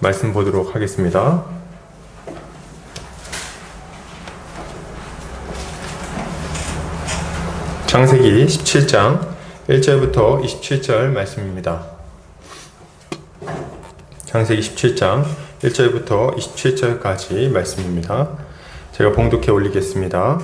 말씀 보도록 하겠습니다. 창세기 17장 1절부터 27절 말씀입니다. 창세기 17장 1절부터 27절까지 말씀입니다. 제가 봉독해 올리겠습니다.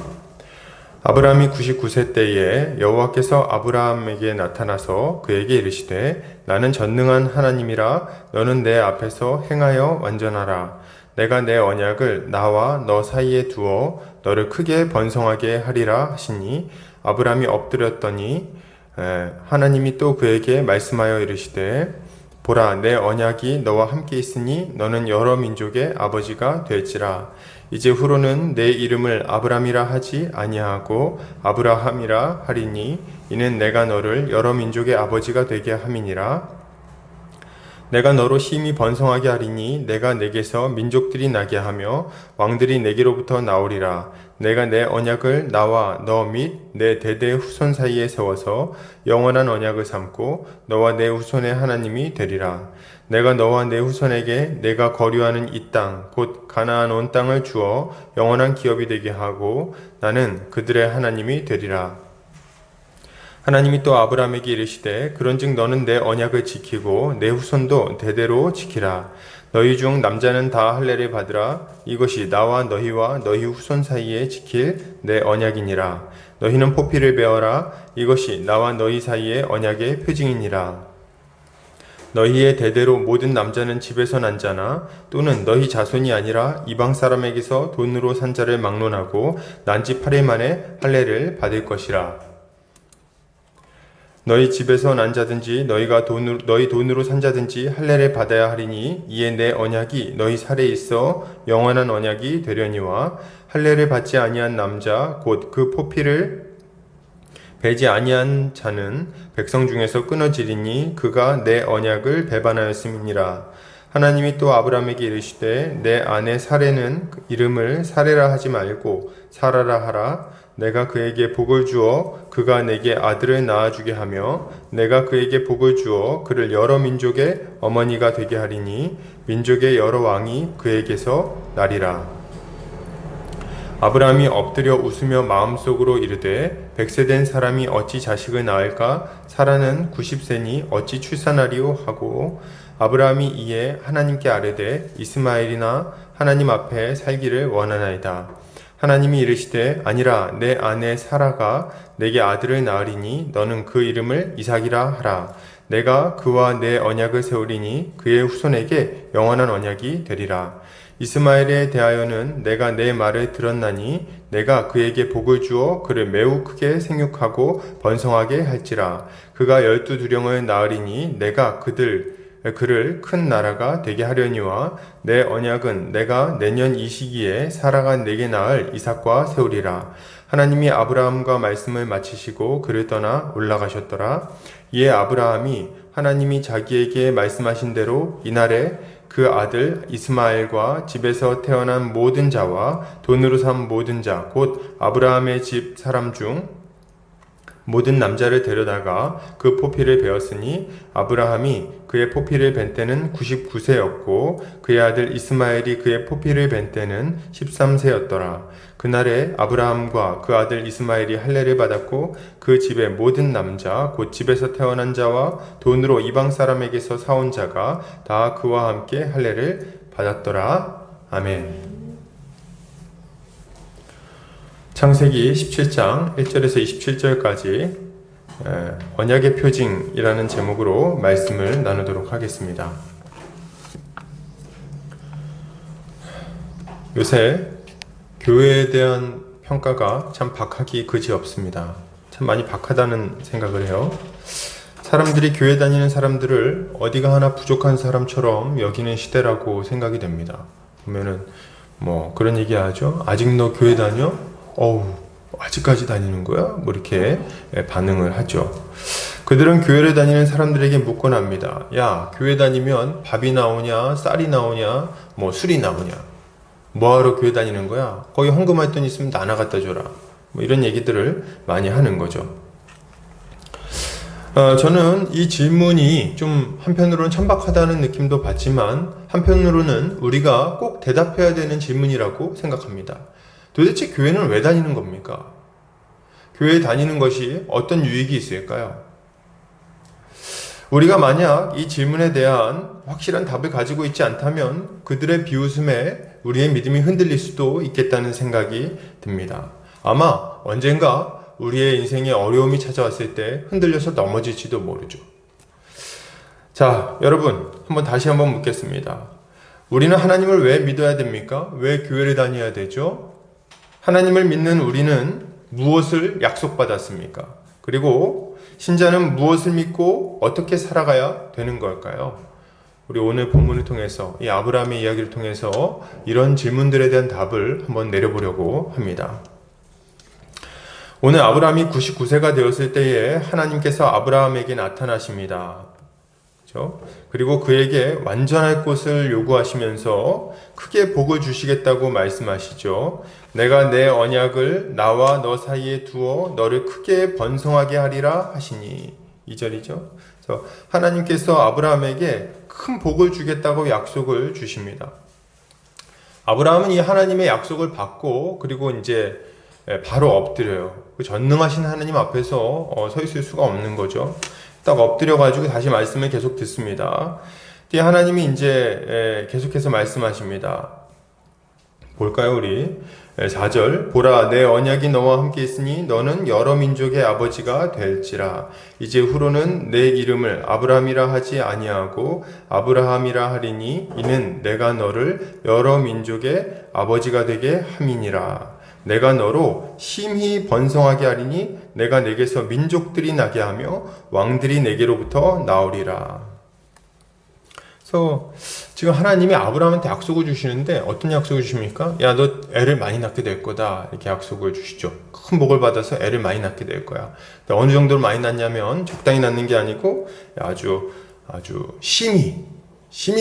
아브라함이 99세 때에 여호와께서 아브라함에게 나타나서 그에게 이르시되 나는 전능한 하나님이라 너는 내 앞에서 행하여 완전하라. 내가 내 언약을 나와 너 사이에 두어 너를 크게 번성하게 하리라 하시니 아브라함이 엎드렸더니 하나님이 또 그에게 말씀하여 이르시되 보라 내 언약이 너와 함께 있으니 너는 여러 민족의 아버지가 될지라. 이제 후로는 내 이름을 아브람이라 하지 아니하고 아브라함이라 하리니 이는 내가 너를 여러 민족의 아버지가 되게 함이니라. 내가 너로 심히 번성하게 하리니 내가 내게서 민족들이 나게 하며 왕들이 내게로부터 나오리라. 내가 내 언약을 나와 너 및 내 대대 후손 사이에 세워서 영원한 언약을 삼고 너와 내 후손의 하나님이 되리라. 내가 너와 내 후손에게 내가 거류하는 이 땅 곧 가나안 온 땅을 주어 영원한 기업이 되게 하고 나는 그들의 하나님이 되리라. 하나님이 또 아브라함에게 이르시되 그런즉 너는 내 언약을 지키고 내 후손도 대대로 지키라. 너희 중 남자는 다 할례를 받으라. 이것이 나와 너희와 너희 후손 사이에 지킬 내 언약이니라. 너희는 포피를 베어라. 이것이 나와 너희 사이의 언약의 표징이니라. 너희의 대대로 모든 남자는 집에서 난 자나 또는 너희 자손이 아니라 이방 사람에게서 돈으로 산 자를 막론하고 난 지 8일 만에 할례를 받을 것이라. 너희 집에서 난 자든지 너희 돈으로 산 자든지 할례를 받아야 하리니 이에 내 언약이 너희 살에 있어 영원한 언약이 되려니와 할례를 받지 아니한 남자 곧 그 포피를 베지 아니한 자는 백성 중에서 끊어지리니 그가 내 언약을 배반하였음이니라. 하나님이 또 아브라함에게 이르시되 내 아내 사레는 이름을 사레라 하지 말고 사라라 하라. 내가 그에게 복을 주어 그가 내게 아들을 낳아주게 하며 내가 그에게 복을 주어 그를 여러 민족의 어머니가 되게 하리니 민족의 여러 왕이 그에게서 나리라. 아브라함이 엎드려 웃으며 마음속으로 이르되 100세 된 사람이 어찌 자식을 낳을까? 사라는 90세니 어찌 출산하리오 하고 아브라함이 이에 하나님께 아뢰되 이스마엘이나 하나님 앞에 살기를 원하나이다. 하나님이 이르시되 아니라 내 아내 사라가 내게 아들을 낳으리니 너는 그 이름을 이삭이라 하라. 내가 그와 내 언약을 세우리니 그의 후손에게 영원한 언약이 되리라. 이스마엘에 대하여는 내가 내 말을 들었나니 내가 그에게 복을 주어 그를 매우 크게 생육하고 번성하게 할지라. 그가 12두령을 낳으리니 내가 그를 큰 나라가 되게 하려니와 내 언약은 내가 내년 이 시기에 사라가 내게 낳을 이삭과 세우리라. 하나님이 아브라함과 말씀을 마치시고 그를 떠나 올라가셨더라. 이에 아브라함이 하나님이 자기에게 말씀하신 대로 이날에 그 아들 이스마엘과 집에서 태어난 모든 자와 돈으로 산 모든 자 곧 아브라함의 집 사람 중 모든 남자를 데려다가 그 포피를 베었으니 아브라함이 그의 포피를 벤 때는 99세였고 그의 아들 이스마엘이 그의 포피를 벤 때는 13세였더라. 그날에 아브라함과 그 아들 이스마엘이 할례를 받았고 그 집의 모든 남자 곧 집에서 태어난 자와 돈으로 이방 사람에게서 사온 자가 다 그와 함께 할례를 받았더라. 아멘. 창세기 17장 1절에서 27절까지 언약의 표징이라는 제목으로 말씀을 나누도록 하겠습니다. 요새 교회에 대한 평가가 참 박하기 그지없습니다. 참 많이 박하다는 생각을 해요. 사람들이 교회 다니는 사람들을 어디가 하나 부족한 사람처럼 여기는 시대라고 생각이 됩니다. 보면은 그런 얘기 하죠. 아직 너 교회 다녀? 아직까지 다니는 거야? 이렇게 반응을 하죠. 그들은 교회를 다니는 사람들에게 묻곤 합니다. 야, 교회 다니면 밥이 나오냐, 쌀이 나오냐, 술이 나오냐? 뭐하러 교회 다니는 거야? 거기 헌금할 돈 있으면 나눠 갖다 줘라. 이런 얘기들을 많이 하는 거죠. 저는 이 질문이 좀 한편으로는 천박하다는 느낌도 받지만 한편으로는 우리가 꼭 대답해야 되는 질문이라고 생각합니다. 도대체 교회는 왜 다니는 겁니까? 교회에 다니는 것이 어떤 유익이 있을까요? 우리가 만약 이 질문에 대한 확실한 답을 가지고 있지 않다면 그들의 비웃음에 우리의 믿음이 흔들릴 수도 있겠다는 생각이 듭니다. 아마 언젠가 우리의 인생에 어려움이 찾아왔을 때 흔들려서 넘어질지도 모르죠. 자, 여러분, 다시 한번 묻겠습니다. 우리는 하나님을 왜 믿어야 됩니까? 왜 교회를 다녀야 되죠? 하나님을 믿는 우리는 무엇을 약속받았습니까? 그리고 신자는 무엇을 믿고 어떻게 살아가야 되는 걸까요? 우리 오늘 본문을 통해서 이 아브라함의 이야기를 통해서 이런 질문들에 대한 답을 한번 내려보려고 합니다. 오늘 아브라함이 99세가 되었을 때에 하나님께서 아브라함에게 나타나십니다. 그렇죠? 그리고 그에게 완전할 것을 요구하시면서 크게 복을 주시겠다고 말씀하시죠. 내가 내 언약을 나와 너 사이에 두어 너를 크게 번성하게 하리라 하시니. 2절이죠. 그래서 하나님께서 아브라함에게 큰 복을 주겠다고 약속을 주십니다. 아브라함은 이 하나님의 약속을 받고 그리고 이제 바로 엎드려요. 그 전능하신 하나님 앞에서 서 있을 수가 없는 거죠. 딱 엎드려가지고 다시 말씀을 계속 듣습니다. 하나님이 이제 계속해서 말씀하십니다. 볼까요, 우리? 4절. 보라, 내 언약이 너와 함께 있으니 너는 여러 민족의 아버지가 될지라. 이제 후로는 내 이름을 아브라함이라 하지 아니하고 아브라함이라 하리니 이는 내가 너를 여러 민족의 아버지가 되게 함이니라. 내가 너로 심히 번성하게 하리니 내가 내게서 민족들이 나게 하며 왕들이 내게로부터 나오리라. 그래서 지금 하나님이 아브라함한테 약속을 주시는데 어떤 약속을 주십니까? 야, 너 애를 많이 낳게 될 거다. 이렇게 약속을 주시죠. 큰 복을 받아서 애를 많이 낳게 될 거야. 어느 정도로 많이 낳냐면 적당히 낳는 게 아니고 아주 심히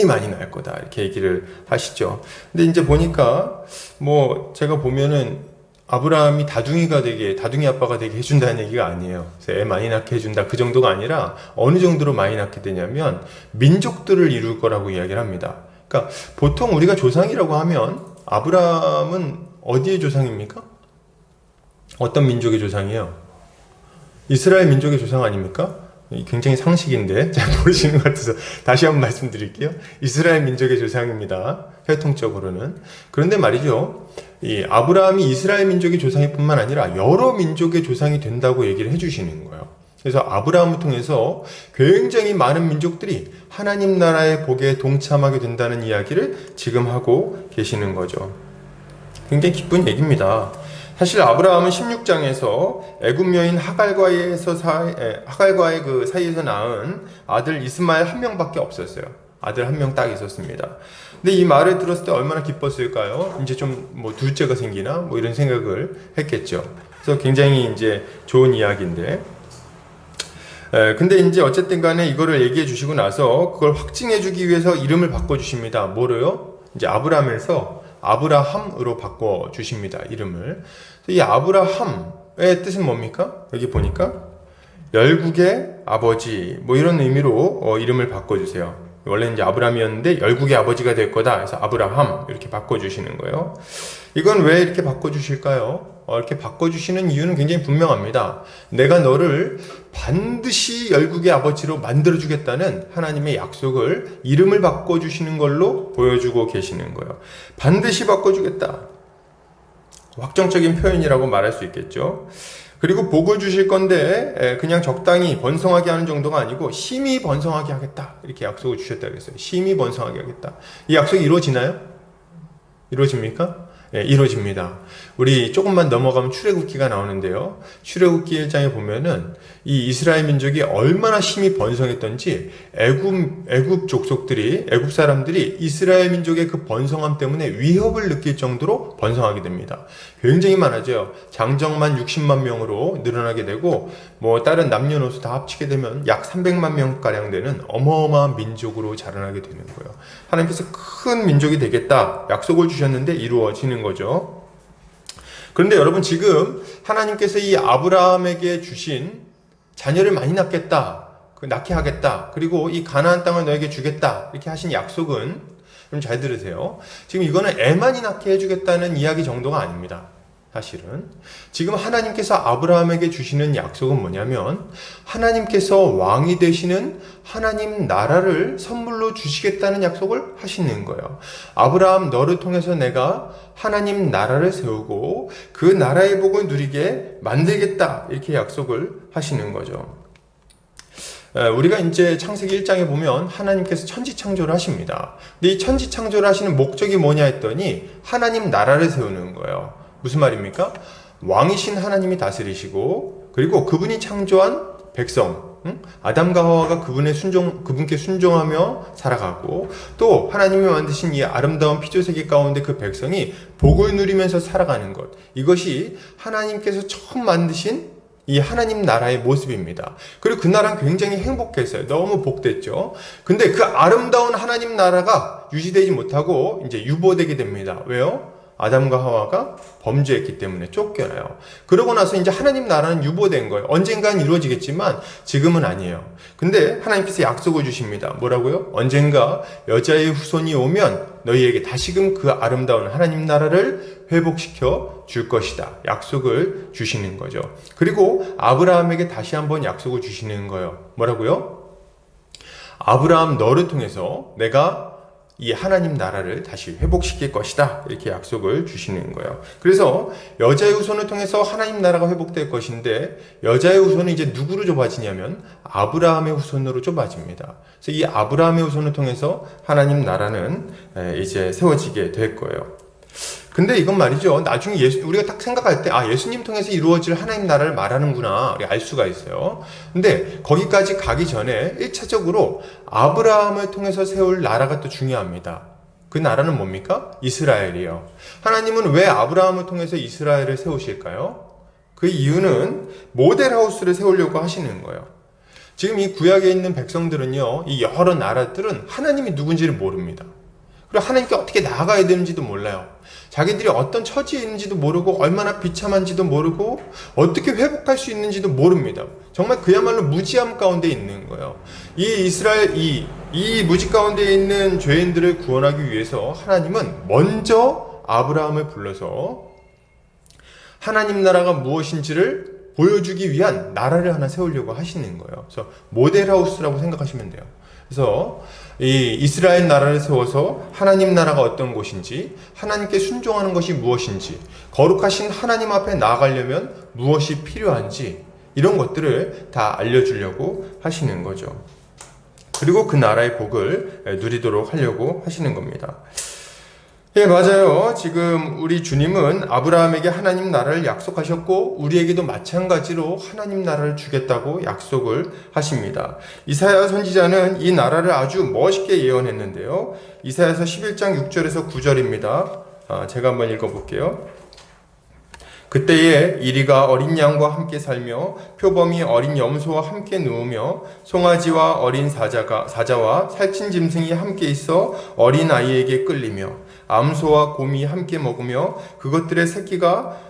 많이 낳을 거다. 이렇게 얘기를 하시죠. 근데 이제 보니까 제가 보면은 아브라함이 다둥이 아빠가 되게 해준다는 얘기가 아니에요. 그래서 애 많이 낳게 해준다. 그 정도가 아니라 어느 정도로 많이 낳게 되냐면 민족들을 이룰 거라고 이야기를 합니다. 그러니까 보통 우리가 조상이라고 하면 아브라함은 어디의 조상입니까? 어떤 민족의 조상이에요? 이스라엘 민족의 조상 아닙니까? 굉장히 상식인데 잘 모르시는 것 같아서 다시 한번 말씀드릴게요. 이스라엘 민족의 조상입니다. 혈통적으로는. 그런데 말이죠. 이 아브라함이 이스라엘 민족의 조상일 뿐만 아니라 여러 민족의 조상이 된다고 얘기를 해주시는 거예요. 그래서 아브라함을 통해서 굉장히 많은 민족들이 하나님 나라의 복에 동참하게 된다는 이야기를 지금 하고 계시는 거죠. 굉장히 기쁜 얘기입니다. 사실 아브라함은 16장에서 애굽 여인 하갈과의 그 사이에서 낳은 아들 이스마엘 한 명밖에 없었어요. 아들 한 명 딱 있었습니다. 근데 이 말을 들었을 때 얼마나 기뻤을까요? 이제 좀 둘째가 생기나 이런 생각을 했겠죠. 그래서 굉장히 이제 좋은 이야기인데. 근데 이제 어쨌든 간에 이거를 얘기해 주시고 나서 그걸 확증해 주기 위해서 이름을 바꿔 주십니다. 뭐로요? 이제 아브람에서 아브라함으로 바꿔 주십니다. 이름을. 이 아브라함의 뜻은 뭡니까? 여기 보니까 열국의 아버지 이런 의미로 이름을 바꿔 주세요. 원래 이제 아브라함이었는데 열국의 아버지가 될 거다. 그래서 아브라함 이렇게 바꿔주시는 거예요. 이건 왜 이렇게 바꿔주실까요? 이렇게 바꿔주시는 이유는 굉장히 분명합니다. 내가 너를 반드시 열국의 아버지로 만들어주겠다는 하나님의 약속을 이름을 바꿔주시는 걸로 보여주고 계시는 거예요. 반드시 바꿔주겠다. 확정적인 표현이라고 말할 수 있겠죠. 그리고 복을 주실 건데 그냥 적당히 번성하게 하는 정도가 아니고 심히 번성하게 하겠다. 이렇게 약속을 주셨다 그랬어요. 심히 번성하게 하겠다. 이 약속이 이루어지나요? 이루어집니까? 예, 이루어집니다. 우리 조금만 넘어가면 출애굽기가 나오는데요. 출애굽기 1장에 보면은 이 이스라엘 민족이 얼마나 심히 번성했던지 애굽 족속들이 애굽 사람들이 이스라엘 민족의 그 번성함 때문에 위협을 느낄 정도로 번성하게 됩니다. 굉장히 많아져요. 장정만 60만 명으로 늘어나게 되고 다른 남녀노소 다 합치게 되면 약 300만 명 가량 되는 어마어마한 민족으로 자라나게 되는 거예요. 하나님께서 큰 민족이 되겠다 약속을 주셨는데 이루어지는 거죠. 그런데 여러분 지금 하나님께서 이 아브라함에게 주신 자녀를 많이 낳게 하겠다. 그리고 이 가나안 땅을 너에게 주겠다. 이렇게 하신 약속은, 좀 잘 들으세요. 지금 이거는 애 많이 낳게 해주겠다는 이야기 정도가 아닙니다. 사실은 지금 하나님께서 아브라함에게 주시는 약속은 뭐냐면, 하나님께서 왕이 되시는 하나님 나라를 선물로 주시겠다는 약속을 하시는 거예요. 아브라함, 너를 통해서 내가 하나님 나라를 세우고 그 나라의 복을 누리게 만들겠다, 이렇게 약속을 하시는 거죠. 우리가 이제 창세기 1장에 보면 하나님께서 천지 창조를 하십니다. 근데 이 천지 창조를 하시는 목적이 뭐냐 했더니 하나님 나라를 세우는 거예요. 무슨 말입니까? 왕이신 하나님이 다스리시고, 그리고 그분이 창조한 백성, 아담과 하와가 그분께 순종하며 살아가고, 또 하나님이 만드신 이 아름다운 피조세계 가운데 그 백성이 복을 누리면서 살아가는 것, 이것이 하나님께서 처음 만드신 이 하나님 나라의 모습입니다. 그리고 그 나라는 굉장히 행복했어요. 너무 복됐죠. 근데 그 아름다운 하나님 나라가 유지되지 못하고 이제 유보되게 됩니다. 왜요? 아담과 하와가 범죄했기 때문에 쫓겨나요. 그러고 나서 이제 하나님 나라는 유보된 거예요. 언젠간 이루어지겠지만 지금은 아니에요. 근데 하나님께서 약속을 주십니다. 뭐라고요? 언젠가 여자의 후손이 오면 너희에게 다시금 그 아름다운 하나님 나라를 회복시켜 줄 것이다. 약속을 주시는 거죠. 그리고 아브라함에게 다시 한번 약속을 주시는 거예요. 뭐라고요? 아브라함, 너를 통해서 내가 이 하나님 나라를 다시 회복시킬 것이다, 이렇게 약속을 주시는 거예요. 그래서 여자의 후손을 통해서 하나님 나라가 회복될 것인데, 여자의 후손은 이제 누구로 좁아지냐면 아브라함의 후손으로 좁아집니다. 그래서 이 아브라함의 후손을 통해서 하나님 나라는 이제 세워지게 될 거예요. 근데 이건 말이죠, 나중에 우리가 딱 생각할 때, 예수님 통해서 이루어질 하나님 나라를 말하는구나, 우리가 알 수가 있어요. 근데 거기까지 가기 전에 1차적으로 아브라함을 통해서 세울 나라가 또 중요합니다. 그 나라는 뭡니까? 이스라엘이요. 하나님은 왜 아브라함을 통해서 이스라엘을 세우실까요? 그 이유는 모델하우스를 세우려고 하시는 거예요. 지금 이 구약에 있는 백성들은요, 이 여러 나라들은 하나님이 누군지를 모릅니다. 그리고 하나님께 어떻게 나아가야 되는지도 몰라요. 자기들이 어떤 처지에 있는지도 모르고, 얼마나 비참한지도 모르고, 어떻게 회복할 수 있는지도 모릅니다. 정말 그야말로 무지함 가운데 있는 거예요. 이 무지 가운데 있는 죄인들을 구원하기 위해서 하나님은 먼저 아브라함을 불러서 하나님 나라가 무엇인지를 보여주기 위한 나라를 하나 세우려고 하시는 거예요. 그래서 모델하우스라고 생각하시면 돼요. 그래서 이 이스라엘 나라를 세워서 하나님 나라가 어떤 곳인지, 하나님께 순종하는 것이 무엇인지, 거룩하신 하나님 앞에 나아가려면 무엇이 필요한지, 이런 것들을 다 알려주려고 하시는 거죠. 그리고 그 나라의 복을 누리도록 하려고 하시는 겁니다. 예, 맞아요. 지금 우리 주님은 아브라함에게 하나님 나라를 약속하셨고, 우리에게도 마찬가지로 하나님 나라를 주겠다고 약속을 하십니다. 이사야 선지자는 이 나라를 아주 멋있게 예언했는데요. 이사야서 11장 6절에서 9절입니다. 제가 한번 읽어볼게요. 그때에 이리가 어린 양과 함께 살며 표범이 어린 염소와 함께 누우며 송아지와 어린 사자와 살찐 짐승이 함께 있어 어린 아이에게 끌리며 암소와 곰이 함께 먹으며 그것들의 새끼가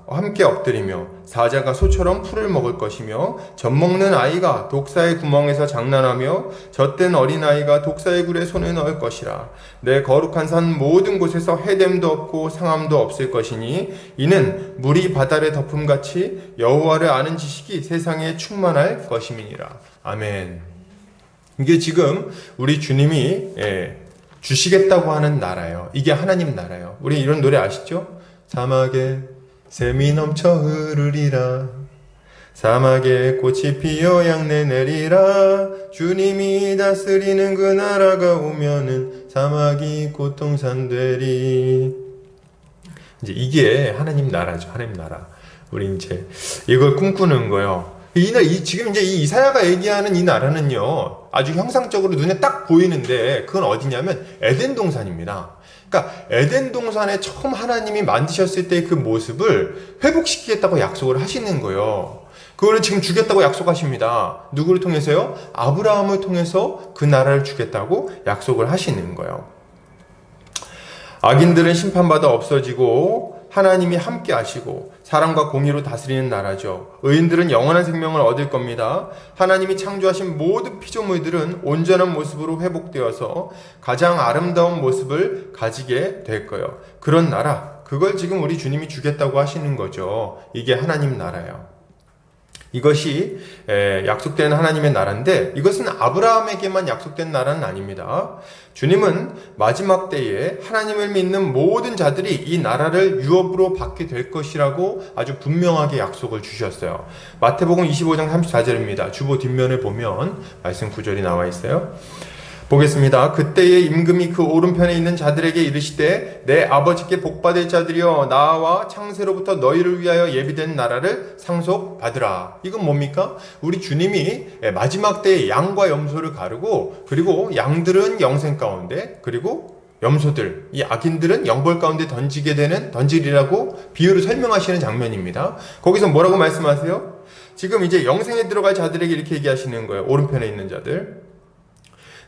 함께 엎드리며 사자가 소처럼 풀을 먹을 것이며 젖먹는 아이가 독사의 구멍에서 장난하며 젖된 어린아이가 독사의 굴에 손을 넣을 것이라. 내 거룩한 산 모든 곳에서 해됨도 없고 상함도 없을 것이니 이는 물이 바다를 덮음같이 여호와를 아는 지식이 세상에 충만할 것임이니라. 아멘. 이게 지금 우리 주님이 주시겠다고 하는 나라예요. 이게 하나님 나라예요. 우리 이런 노래 아시죠? 사막에 샘이 넘쳐 흐르리라. 사막에 꽃이 피어 양내 내리라. 주님이 다스리는 그 나라가 오면은 사막이 고통산 되리. 이제 이게 하나님 나라죠. 하나님 나라. 우리 이제 이걸 꿈꾸는 거예요. 지금 이제 이 이사야가 얘기하는 이 나라는요, 아주 형상적으로 눈에 딱 보이는데, 그건 어디냐면 에덴 동산입니다. 그러니까 에덴 동산에 처음 하나님이 만드셨을 때 그 모습을 회복시키겠다고 약속을 하시는 거예요. 그거를 지금 주겠다고 약속하십니다. 누구를 통해서요? 아브라함을 통해서 그 나라를 주겠다고 약속을 하시는 거예요. 악인들은 심판받아 없어지고 하나님이 함께 하시고 사랑과 공의로 다스리는 나라죠. 의인들은 영원한 생명을 얻을 겁니다. 하나님이 창조하신 모든 피조물들은 온전한 모습으로 회복되어서 가장 아름다운 모습을 가지게 될 거예요. 그런 나라, 그걸 지금 우리 주님이 주겠다고 하시는 거죠. 이게 하나님 나라예요. 이것이 약속된 하나님의 나라인데 이것은 아브라함에게만 약속된 나라는 아닙니다. 주님은 마지막 때에 하나님을 믿는 모든 자들이 이 나라를 유업으로 받게 될 것이라고 아주 분명하게 약속을 주셨어요. 마태복음 25장 34절입니다. 주보 뒷면을 보면 말씀 구절이 나와 있어요. 보겠습니다. 그때의 임금이 그 오른편에 있는 자들에게 이르시되 내 아버지께 복받을 자들이여 나와 창세로부터 너희를 위하여 예비된 나라를 상속받으라. 이건 뭡니까? 우리 주님이 마지막 때에 양과 염소를 가르고 그리고 양들은 영생 가운데 그리고 염소들, 이 악인들은 영벌 가운데 던지리라고 비유로 설명하시는 장면입니다. 거기서 뭐라고 말씀하세요? 지금 이제 영생에 들어갈 자들에게 이렇게 얘기하시는 거예요. 오른편에 있는 자들.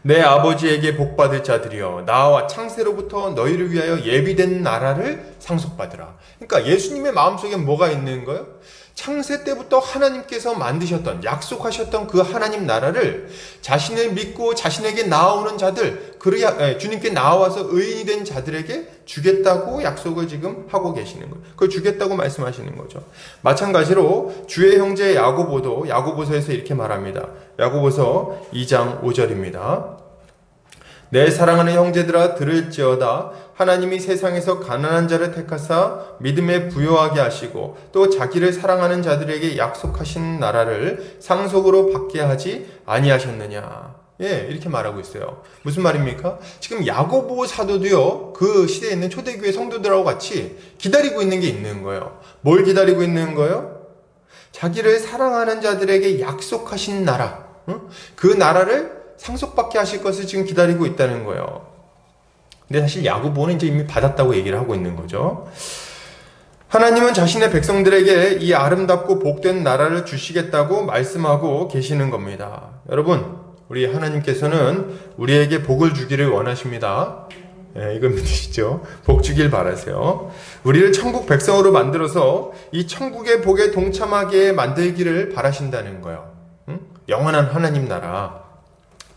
내 아버지에게 복받을 자들이여 나와 창세로부터 너희를 위하여 예비된 나라를 상속받으라. 그러니까 예수님의 마음속에 뭐가 있는 거예요? 창세 때부터 하나님께서 만드셨던 약속하셨던 그 하나님 나라를 자신을 믿고 자신에게 나아오는 자들, 주님께 나와서 의인이 된 자들에게 주겠다고 약속을 지금 하고 계시는 거예요. 그걸 주겠다고 말씀하시는 거죠. 마찬가지로 주의 형제 야고보도 야고보서에서 이렇게 말합니다. 야고보서 2장 5절입니다. 내 사랑하는 형제들아 들을지어다. 하나님이 세상에서 가난한 자를 택하사 믿음에 부요하게 하시고 또 자기를 사랑하는 자들에게 약속하신 나라를 상속으로 받게 하지 아니하셨느냐. 예, 이렇게 말하고 있어요. 무슨 말입니까? 지금 야고보 사도도요, 그 시대에 있는 초대교회 성도들하고 같이 기다리고 있는 게 있는 거예요. 뭘 기다리고 있는 거예요? 자기를 사랑하는 자들에게 약속하신 나라, 그 나라를 상속받게 하실 것을 지금 기다리고 있다는 거예요. 근데 사실 야고보는 이제 이미 받았다고 얘기를 하고 있는 거죠. 하나님은 자신의 백성들에게 이 아름답고 복된 나라를 주시겠다고 말씀하고 계시는 겁니다. 여러분, 우리 하나님께서는 우리에게 복을 주기를 원하십니다. 예, 이거 믿으시죠? 복 주길 바라세요. 우리를 천국 백성으로 만들어서 이 천국의 복에 동참하게 만들기를 바라신다는 거예요. 영원한 하나님 나라.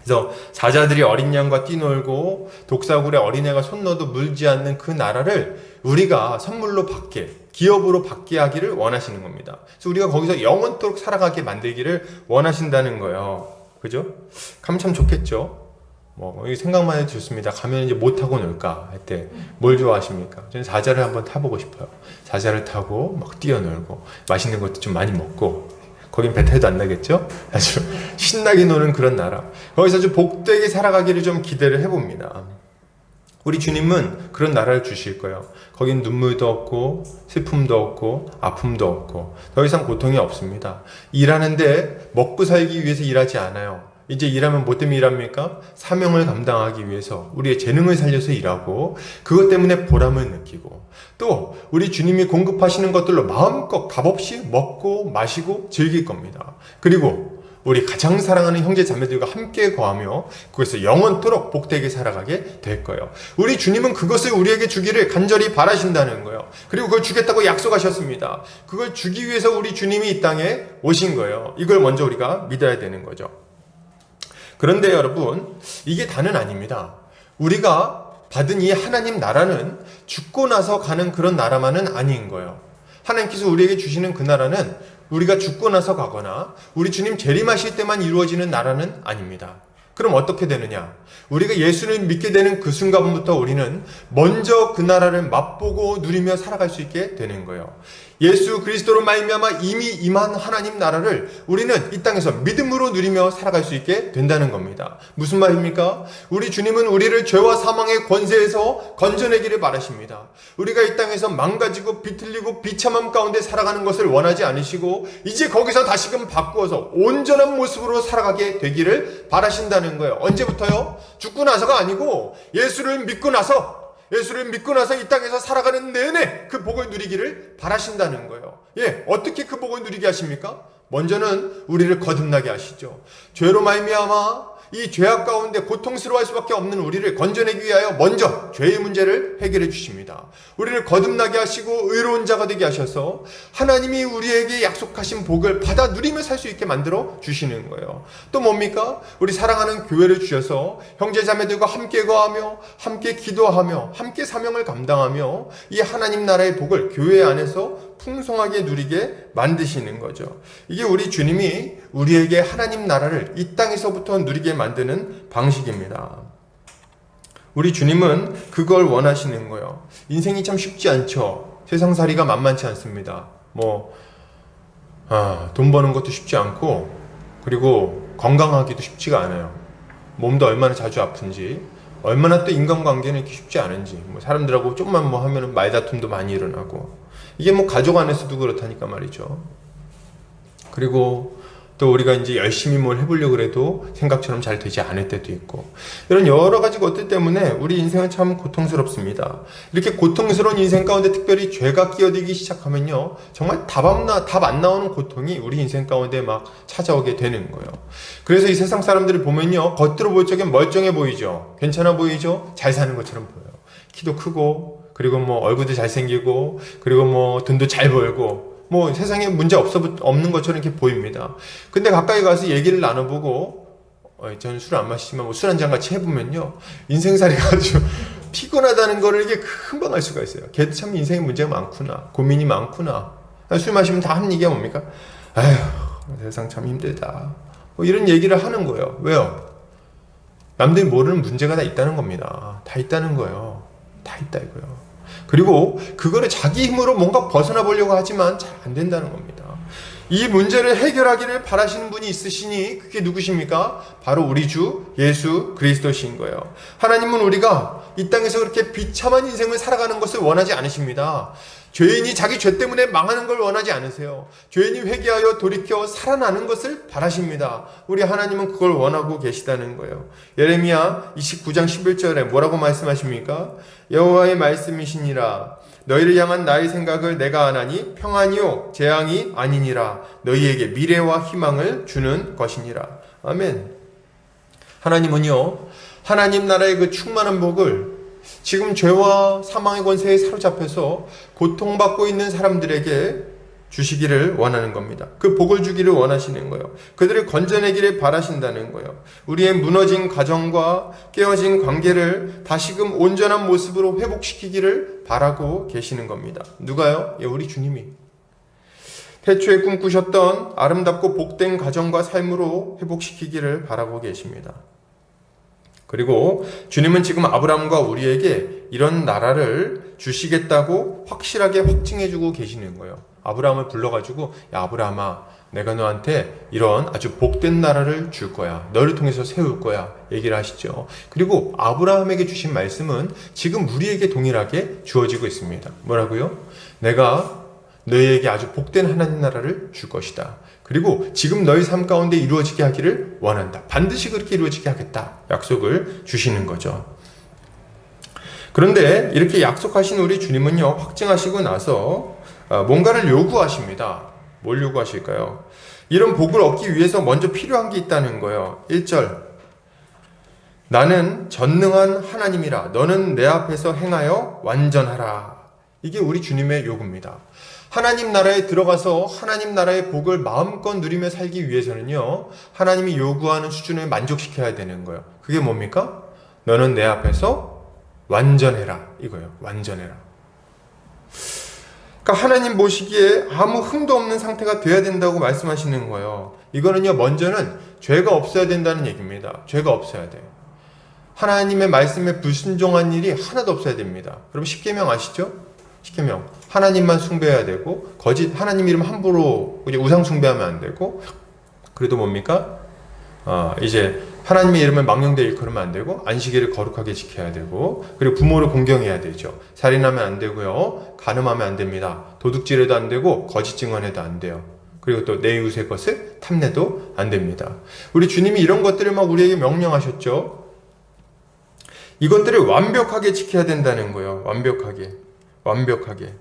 그래서 사자들이 어린 양과 뛰놀고 독사굴에 어린애가 손 넣어도 물지 않는 그 나라를 우리가 선물로 받게, 기업으로 받게 하기를 원하시는 겁니다. 그래서 우리가 거기서 영원토록 살아가게 만들기를 원하신다는 거예요. 그죠? 가면 참 좋겠죠? 생각만 해도 좋습니다. 가면 이제 뭐 타고 놀까 할 때 뭘 좋아하십니까? 저는 사자를 한번 타보고 싶어요. 사자를 타고 막 뛰어놀고 맛있는 것도 좀 많이 먹고 거긴 배탈도 안 나겠죠? 아주 신나게 노는 그런 나라. 거기서 좀 복되게 살아가기를 좀 기대를 해봅니다. 우리 주님은 그런 나라를 주실 거예요. 거긴 눈물도 없고 슬픔도 없고 아픔도 없고 더 이상 고통이 없습니다. 일하는데 먹고 살기 위해서 일하지 않아요. 이제 일하면 뭐 때문에 일합니까? 사명을 감당하기 위해서 우리의 재능을 살려서 일하고 그것 때문에 보람을 느끼고 또 우리 주님이 공급하시는 것들로 마음껏 값없이 먹고 마시고 즐길 겁니다. 그리고 우리 가장 사랑하는 형제 자매들과 함께 거하며 그것을 영원토록 복되게 살아가게 될 거예요. 우리 주님은 그것을 우리에게 주기를 간절히 바라신다는 거예요. 그리고 그걸 주겠다고 약속하셨습니다. 그걸 주기 위해서 우리 주님이 이 땅에 오신 거예요. 이걸 먼저 우리가 믿어야 되는 거죠. 그런데 여러분, 이게 다는 아닙니다. 우리가 받은 이 하나님 나라는 죽고 나서 가는 그런 나라만은 아닌 거예요. 하나님께서 우리에게 주시는 그 나라는 우리가 죽고 나서 가거나 우리 주님 재림하실 때만 이루어지는 나라는 아닙니다. 그럼 어떻게 되느냐? 우리가 예수를 믿게 되는 그 순간부터 우리는 먼저 그 나라를 맛보고 누리며 살아갈 수 있게 되는 거예요. 예수 그리스도로 말미암아 이미 임한 하나님 나라를 우리는 이 땅에서 믿음으로 누리며 살아갈 수 있게 된다는 겁니다. 무슨 말입니까? 우리 주님은 우리를 죄와 사망의 권세에서 건져내기를 바라십니다. 우리가 이 땅에서 망가지고 비틀리고 비참함 가운데 살아가는 것을 원하지 않으시고 이제 거기서 다시금 바꾸어서 온전한 모습으로 살아가게 되기를 바라신다는 거예요. 언제부터요? 죽고 나서가 아니고 예수를 믿고 나서 이 땅에서 살아가는 내내 그 복을 누리기를 바라신다는 거예요. 예, 어떻게 그 복을 누리게 하십니까? 먼저는 우리를 거듭나게 하시죠. 죄로 말미암아 이 죄악 가운데 고통스러워할 수밖에 없는 우리를 건져내기 위하여 먼저 죄의 문제를 해결해 주십니다. 우리를 거듭나게 하시고 의로운 자가 되게 하셔서 하나님이 우리에게 약속하신 복을 받아 누리며 살 수 있게 만들어 주시는 거예요. 또 뭡니까? 우리 사랑하는 교회를 주셔서 형제자매들과 함께 거하며 함께 기도하며 함께 사명을 감당하며 이 하나님 나라의 복을 교회 안에서 풍성하게 누리게 만드시는 거죠. 이게 우리 주님이 우리에게 하나님 나라를 이 땅에서부터 누리게 만드는 방식입니다. 우리 주님은 그걸 원하시는 거예요. 인생이 참 쉽지 않죠. 세상살이가 만만치 않습니다. 돈 버는 것도 쉽지 않고, 그리고 건강하기도 쉽지가 않아요. 몸도 얼마나 자주 아픈지, 얼마나 또 인간관계는 이렇게 쉽지 않은지, 사람들하고 조금만 하면은 말다툼도 많이 일어나고, 이게 가족 안에서도 그렇다니까 말이죠. 그리고 또 우리가 이제 열심히 뭘 해보려고 해도 생각처럼 잘 되지 않을 때도 있고, 이런 여러 가지 것들 때문에 우리 인생은 참 고통스럽습니다. 이렇게 고통스러운 인생 가운데 특별히 죄가 끼어들기 시작하면요, 정말 답 안 나오는 고통이 우리 인생 가운데 막 찾아오게 되는 거예요. 그래서 이 세상 사람들을 보면요, 겉으로 볼 적엔 멀쩡해 보이죠. 괜찮아 보이죠. 잘 사는 것처럼 보여요. 키도 크고, 그리고 얼굴도 잘생기고, 그리고 돈도 잘 벌고, 세상에 문제 없는 것처럼 이렇게 보입니다. 근데 가까이 가서 얘기를 나눠보고, 저는 술 안 마시지만 술 한 잔 같이 해보면요, 인생살이가 아주 피곤하다는 거를 이게 금방 알 수가 있어요. 걔도 참 인생에 문제가 많구나, 고민이 많구나. 술 마시면 다 하는 얘기가 뭡니까? 아휴, 세상 참 힘들다. 이런 얘기를 하는 거예요. 왜요? 남들이 모르는 문제가 다 있다는 겁니다. 다 있다는 거예요. 다 있다 이거요. 그리고 그거를 자기 힘으로 뭔가 벗어나 보려고 하지만 잘 안 된다는 겁니다. 이 문제를 해결하기를 바라시는 분이 있으시니 그게 누구십니까? 바로 우리 주 예수 그리스도신 거예요. 하나님은 우리가 이 땅에서 그렇게 비참한 인생을 살아가는 것을 원하지 않으십니다. 죄인이 자기 죄 때문에 망하는 걸 원하지 않으세요. 죄인이 회개하여 돌이켜 살아나는 것을 바라십니다. 우리 하나님은 그걸 원하고 계시다는 거예요. 예레미야 29장 11절에 뭐라고 말씀하십니까? 여호와의 말씀이시니라. 너희를 향한 나의 생각을 내가 아나니 평안이요 재앙이 아니니라. 너희에게 미래와 희망을 주는 것이니라. 아멘. 하나님은요, 하나님 나라의 그 충만한 복을 지금 죄와 사망의 권세에 사로잡혀서 고통받고 있는 사람들에게 주시기를 원하는 겁니다. 그 복을 주기를 원하시는 거예요. 그들을 건져내기를 바라신다는 거예요. 우리의 무너진 가정과 깨어진 관계를 다시금 온전한 모습으로 회복시키기를 바라고 계시는 겁니다. 누가요? 우리 주님이. 태초에 꿈꾸셨던 아름답고 복된 가정과 삶으로 회복시키기를 바라고 계십니다. 그리고 주님은 지금 아브라함과 우리에게 이런 나라를 주시겠다고 확실하게 확증해주고 계시는 거예요. 아브라함을 불러가지고, 야 아브라함아, 내가 너한테 이런 아주 복된 나라를 줄 거야. 너를 통해서 세울 거야. 얘기를 하시죠. 그리고 아브라함에게 주신 말씀은 지금 우리에게 동일하게 주어지고 있습니다. 뭐라고요? 내가 너희에게 아주 복된 하나님 나라를 줄 것이다. 그리고 지금 너희 삶 가운데 이루어지게 하기를 원한다. 반드시 그렇게 이루어지게 하겠다. 약속을 주시는 거죠. 그런데 이렇게 약속하신 우리 주님은요, 확증하시고 나서 뭔가를 요구하십니다. 뭘 요구하실까요? 이런 복을 얻기 위해서 먼저 필요한 게 있다는 거예요. 1절. 나는 전능한 하나님이라. 너는 내 앞에서 행하여 완전하라. 이게 우리 주님의 요구입니다. 하나님 나라에 들어가서 하나님 나라의 복을 마음껏 누리며 살기 위해서는요, 하나님이 요구하는 수준을 만족시켜야 되는 거예요. 그게 뭡니까? 너는 내 앞에서 완전해라. 이거예요. 완전해라. 그러니까 하나님 보시기에 아무 흠도 없는 상태가 돼야 된다고 말씀하시는 거예요. 이거는요, 먼저는 죄가 없어야 된다는 얘기입니다. 죄가 없어야 돼요. 하나님의 말씀에 불순종한 일이 하나도 없어야 됩니다. 여러분 10계명 아시죠? 10계명. 하나님만 숭배해야 되고, 하나님 이름 함부로 우상 숭배하면 안 되고, 그래도 뭡니까? 이제 하나님의 이름을 망령되이 일컬으면 안 되고, 안식일을 거룩하게 지켜야 되고, 그리고 부모를 공경해야 되죠. 살인하면 안 되고요. 간음하면 안 됩니다. 도둑질해도 안 되고, 거짓 증언해도 안 돼요. 그리고 또 내 이웃의 것을 탐내도 안 됩니다. 우리 주님이 이런 것들을 막 우리에게 명령하셨죠. 이것들을 완벽하게 지켜야 된다는 거예요. 완벽하게.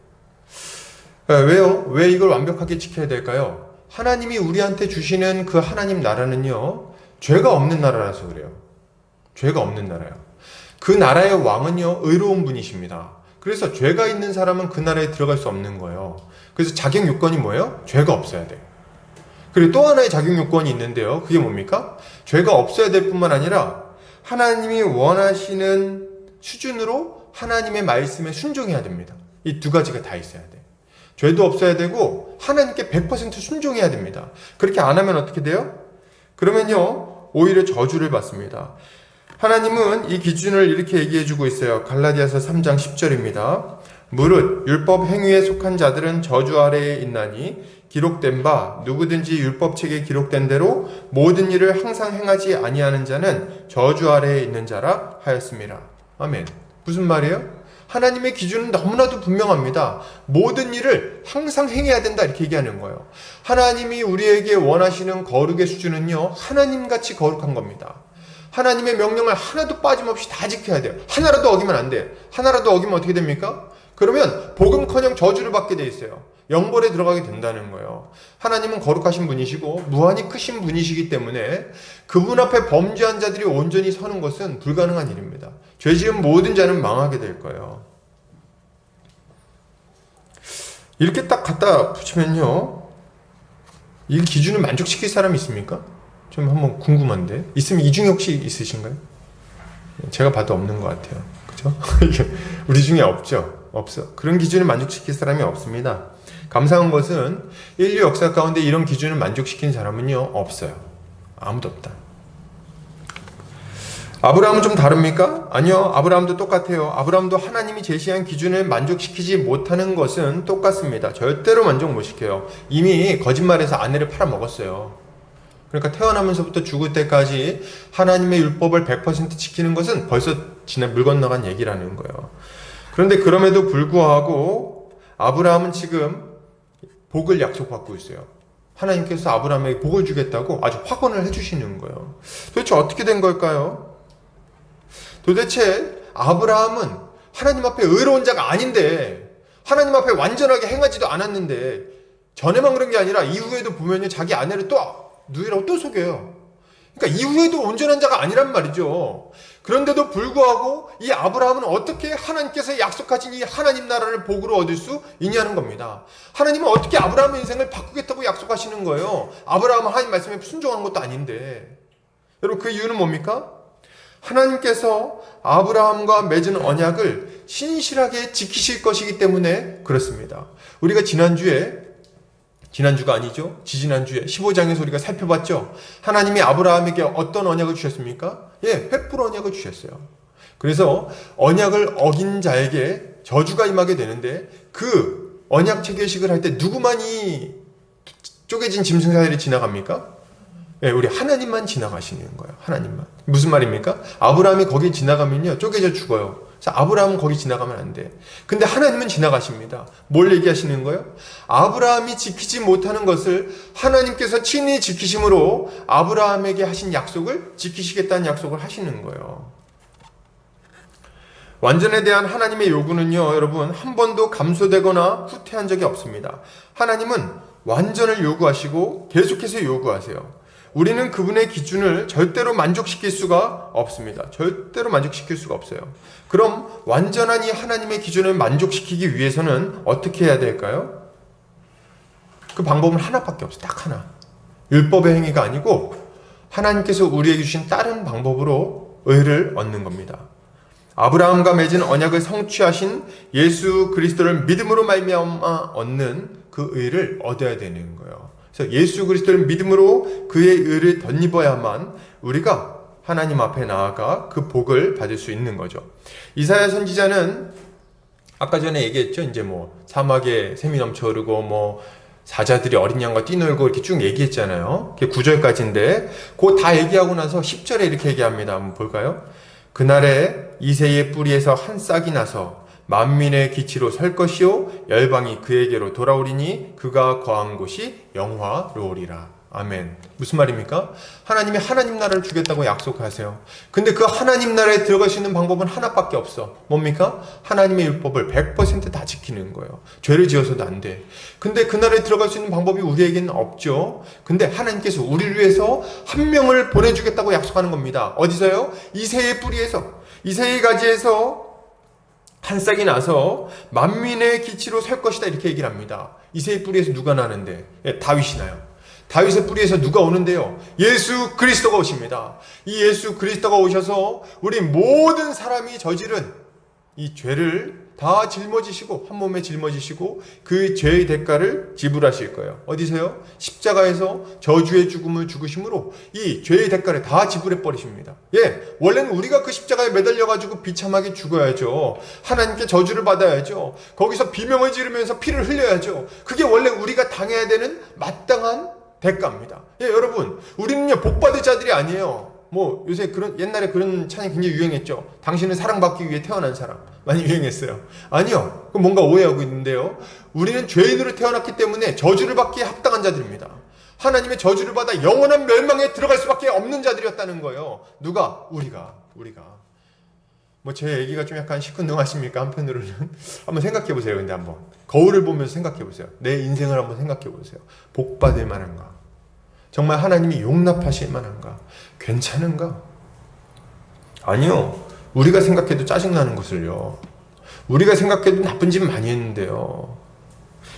왜요? 왜 이걸 완벽하게 지켜야 될까요? 하나님이 우리한테 주시는 그 하나님 나라는요, 죄가 없는 나라라서 그래요. 죄가 없는 나라예요. 그 나라의 왕은요, 의로운 분이십니다. 그래서 죄가 있는 사람은 그 나라에 들어갈 수 없는 거예요. 그래서 자격 요건이 뭐예요? 죄가 없어야 돼요. 그리고 또 하나의 자격 요건이 있는데요. 그게 뭡니까? 죄가 없어야 될 뿐만 아니라 하나님이 원하시는 수준으로 하나님의 말씀에 순종해야 됩니다. 이 두 가지가 다 있어야 돼. 죄도 없어야 되고 하나님께 100% 순종해야 됩니다. 그렇게 안 하면 어떻게 돼요? 그러면요, 오히려 저주를 받습니다. 하나님은 이 기준을 이렇게 얘기해주고 있어요. 갈라디아서 3장 10절입니다. 무릇 율법 행위에 속한 자들은 저주 아래에 있나니 기록된 바 누구든지 율법책에 기록된 대로 모든 일을 항상 행하지 아니하는 자는 저주 아래에 있는 자라 하였습니다. 아멘. 무슨 말이에요? 하나님의 기준은 너무나도 분명합니다. 모든 일을 항상 행해야 된다 이렇게 얘기하는 거예요. 하나님이 우리에게 원하시는 거룩의 수준은요, 하나님같이 거룩한 겁니다. 하나님의 명령을 하나도 빠짐없이 다 지켜야 돼요. 하나라도 어기면 안 돼. 하나라도 어기면 어떻게 됩니까? 그러면 복음커녕 저주를 받게 돼 있어요. 영벌에 들어가게 된다는 거예요. 하나님은 거룩하신 분이시고 무한히 크신 분이시기 때문에 그분 앞에 범죄한 자들이 온전히 서는 것은 불가능한 일입니다. 죄 지은 모든 자는 망하게 될 거예요. 이렇게 딱 갖다 붙이면요, 이 기준을 만족시킬 사람이 있습니까? 좀 한번 궁금한데. 있으면 이 중에 혹시 있으신가요? 제가 봐도 없는 것 같아요. 그죠? 우리 중에 없죠? 없어. 그런 기준을 만족시킬 사람이 없습니다. 감사한 것은 인류 역사 가운데 이런 기준을 만족시킨 사람은요, 없어요. 아무도 없다. 아브라함은 좀 다릅니까? 아니요, 아브라함도 똑같아요. 아브라함도 하나님이 제시한 기준을 만족시키지 못하는 것은 똑같습니다. 절대로 만족 못 시켜요. 이미 거짓말해서 아내를 팔아먹었어요. 그러니까 태어나면서부터 죽을 때까지 하나님의 율법을 100% 지키는 것은 벌써 물 건너간 얘기라는 거예요. 그런데 그럼에도 불구하고 아브라함은 지금 복을 약속받고 있어요. 하나님께서 아브라함에게 복을 주겠다고 아주 확언을 해주시는 거예요. 도대체 어떻게 된 걸까요? 도대체 아브라함은 하나님 앞에 의로운 자가 아닌데, 하나님 앞에 완전하게 행하지도 않았는데, 전에만 그런 게 아니라 이후에도 보면요, 자기 아내를 또 누이라고 또 속여요. 그러니까 이후에도 온전한 자가 아니란 말이죠. 그런데도 불구하고 이 아브라함은 어떻게 하나님께서 약속하신 이 하나님 나라를 복으로 얻을 수 있냐는 겁니다. 하나님은 어떻게 아브라함의 인생을 바꾸겠다고 약속하시는 거예요. 아브라함은 하나님 말씀에 순종한 것도 아닌데. 여러분, 그 이유는 뭡니까? 하나님께서 아브라함과 맺은 언약을 신실하게 지키실 것이기 때문에 그렇습니다. 우리가 지난주가 아니죠, 지지난주에 15장에서 우리가 살펴봤죠. 하나님이 아브라함에게 어떤 언약을 주셨습니까? 횃불 언약을 주셨어요. 그래서 언약을 어긴 자에게 저주가 임하게 되는데, 그 언약 체결식을 할 때 누구만이 쪼개진 짐승 사이를 지나갑니까? 우리 하나님만 지나가시는 거예요. 하나님만. 무슨 말입니까? 아브라함이 거기 지나가면요, 쪼개져 죽어요. 그래서 아브라함은 거기 지나가면 안 돼. 근데 하나님은 지나가십니다. 뭘 얘기하시는 거예요? 아브라함이 지키지 못하는 것을 하나님께서 친히 지키심으로 아브라함에게 하신 약속을 지키시겠다는 약속을 하시는 거예요. 완전에 대한 하나님의 요구는요, 여러분, 한 번도 감소되거나 후퇴한 적이 없습니다. 하나님은 완전을 요구하시고 계속해서 요구하세요. 우리는 그분의 기준을 절대로 만족시킬 수가 없습니다. 절대로 만족시킬 수가 없어요. 그럼 완전한 이 하나님의 기준을 만족시키기 위해서는 어떻게 해야 될까요? 그 방법은 하나밖에 없어요. 딱 하나. 율법의 행위가 아니고 하나님께서 우리에게 주신 다른 방법으로 의를 얻는 겁니다. 아브라함과 맺은 언약을 성취하신 예수 그리스도를 믿음으로 말미암아 얻는 그 의를 얻어야 되는 거예요. 그래서 예수 그리스도를 믿음으로 그의 의를 덧입어야만 우리가 하나님 앞에 나아가 그 복을 받을 수 있는 거죠. 이사야 선지자는 아까 전에 얘기했죠. 이제 사막에 샘이 넘쳐 흐르고 사자들이 어린 양과 뛰놀고 이렇게 쭉 얘기했잖아요. 그게 9절까지인데 그거 다 얘기하고 나서 10절에 이렇게 얘기합니다. 한번 볼까요? 그날에 이새의 뿌리에서 한 싹이 나서 만민의 기치로 설 것이요 열방이 그에게로 돌아오리니 그가 거한 곳이 영화로우리라. 아멘. 무슨 말입니까? 하나님이 하나님 나라를 주겠다고 약속하세요. 근데 그 하나님 나라에 들어갈 수 있는 방법은 하나밖에 없어. 뭡니까? 하나님의 율법을 100% 다 지키는 거예요. 죄를 지어서도 안 돼. 근데 그 나라에 들어갈 수 있는 방법이 우리에게는 없죠. 근데 하나님께서 우리를 위해서 한 명을 보내주겠다고 약속하는 겁니다. 어디서요? 이새의 뿌리에서, 이새의 가지에서 한 싹이 나서 만민의 기치로 설 것이다, 이렇게 얘기를 합니다. 이새의 뿌리에서 누가 나는데? 다윗이 나요. 다윗의 뿌리에서 누가 오는데요? 예수 그리스도가 오십니다. 이 예수 그리스도가 오셔서 우리 모든 사람이 저지른 이 죄를 다 짊어지시고, 한 몸에 짊어지시고 그 죄의 대가를 지불하실 거예요. 어디서요? 십자가에서 저주의 죽음을 죽으심으로 이 죄의 대가를 다 지불해 버리십니다. 원래는 우리가 그 십자가에 매달려 가지고 비참하게 죽어야죠. 하나님께 저주를 받아야죠. 거기서 비명을 지르면서 피를 흘려야죠. 그게 원래 우리가 당해야 되는 마땅한 대가입니다. 여러분, 우리는요 복받을 자들이 아니에요. 요새 옛날에 그런 찬이 굉장히 유행했죠. 당신은 사랑받기 위해 태어난 사람, 많이 유행했어요. 아니요, 그건 뭔가 오해하고 있는데요. 우리는 죄인으로 태어났기 때문에 저주를 받기에 합당한 자들입니다. 하나님의 저주를 받아 영원한 멸망에 들어갈 수밖에 없는 자들이었다는 거예요. 누가? 우리가. 제 얘기가 좀 약간 시큰둥하십니까? 한편으로는 한번 생각해 보세요. 근데 한번 거울을 보면서 생각해 보세요. 내 인생을 한번 생각해 보세요. 복 받을 만한가? 정말 하나님이 용납하실 만한가? 괜찮은가? 아니요. 우리가 생각해도 짜증나는 것을요. 우리가 생각해도 나쁜 짓 많이 했는데요.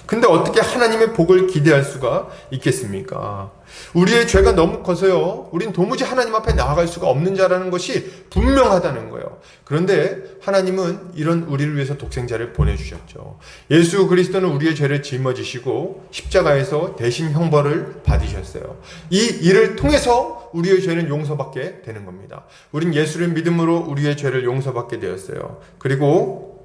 근데 어떻게 하나님의 복을 기대할 수가 있겠습니까? 우리의 죄가 너무 커서요, 우린 도무지 하나님 앞에 나아갈 수가 없는 자라는 것이 분명하다는 거예요. 그런데 하나님은 이런 우리를 위해서 독생자를 보내주셨죠. 예수 그리스도는 우리의 죄를 짊어지시고 십자가에서 대신 형벌을 받으셨어요. 이 일을 통해서 우리의 죄는 용서받게 되는 겁니다. 우린 예수를 믿음으로 우리의 죄를 용서받게 되었어요. 그리고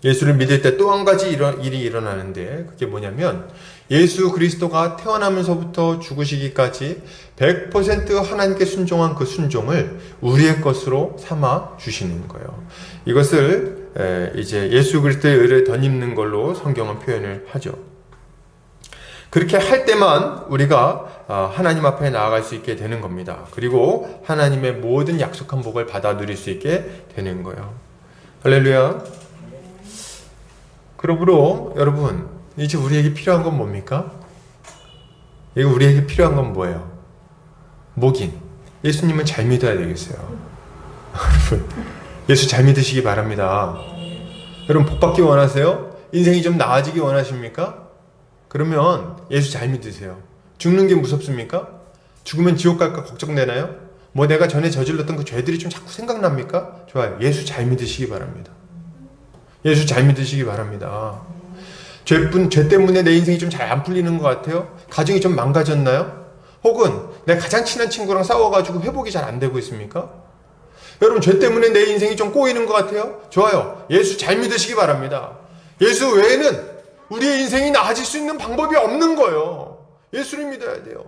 예수를 믿을 때 또 한 가지 일이 일어나는데, 그게 뭐냐면 예수 그리스도가 태어나면서부터 죽으시기까지 100% 하나님께 순종한 그 순종을 우리의 것으로 삼아 주시는 거예요. 이것을 이제 예수 그리스도의 의를 덧입는 걸로 성경은 표현을 하죠. 그렇게 할 때만 우리가 하나님 앞에 나아갈 수 있게 되는 겁니다. 그리고 하나님의 모든 약속한 복을 받아 누릴 수 있게 되는 거예요. 할렐루야. 그러므로 여러분, 이제 우리에게 필요한 건 뭡니까? 우리에게 필요한 건 뭐예요? 뭐긴? 예수님은 잘 믿어야 되겠어요. 여러분, 예수 잘 믿으시기 바랍니다. 여러분, 복 받기 원하세요? 인생이 좀 나아지기 원하십니까? 그러면 예수 잘 믿으세요. 죽는 게 무섭습니까? 죽으면 지옥 갈까 걱정되나요? 내가 전에 저질렀던 그 죄들이 좀 자꾸 생각납니까? 좋아요. 예수 잘 믿으시기 바랍니다. 예수 잘 믿으시기 바랍니다. 죄 때문에 내 인생이 좀 잘 안 풀리는 것 같아요? 가정이 좀 망가졌나요? 혹은 내 가장 친한 친구랑 싸워가지고 회복이 잘 안 되고 있습니까? 여러분, 죄 때문에 내 인생이 좀 꼬이는 것 같아요? 좋아요. 예수 잘 믿으시기 바랍니다. 예수 외에는 우리의 인생이 나아질 수 있는 방법이 없는 거예요. 예수를 믿어야 돼요.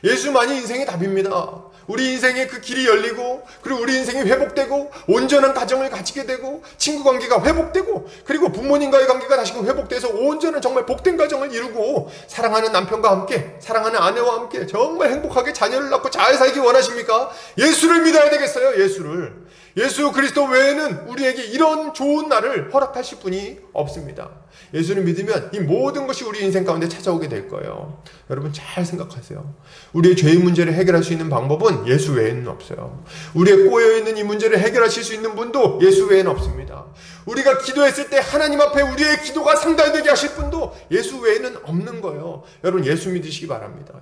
예수만이 인생의 답입니다. 우리 인생의 그 길이 열리고, 그리고 우리 인생이 회복되고, 온전한 가정을 가지게 되고, 친구 관계가 회복되고, 그리고 부모님과의 관계가 다시금 회복돼서 온전한 정말 복된 가정을 이루고, 사랑하는 남편과 함께, 사랑하는 아내와 함께 정말 행복하게 자녀를 낳고 잘 살기 원하십니까? 예수를 믿어야 되겠어요. 예수를. 예수 그리스도 외에는 우리에게 이런 좋은 날을 허락하실 분이 없습니다. 예수를 믿으면 이 모든 것이 우리 인생 가운데 찾아오게 될 거예요. 여러분, 잘 생각하세요. 우리의 죄의 문제를 해결할 수 있는 방법은 예수 외에는 없어요. 우리의 꼬여있는 이 문제를 해결하실 수 있는 분도 예수 외에는 없습니다. 우리가 기도했을 때 하나님 앞에 우리의 기도가 상달되게 하실 분도 예수 외에는 없는 거예요. 여러분, 예수 믿으시기 바랍니다.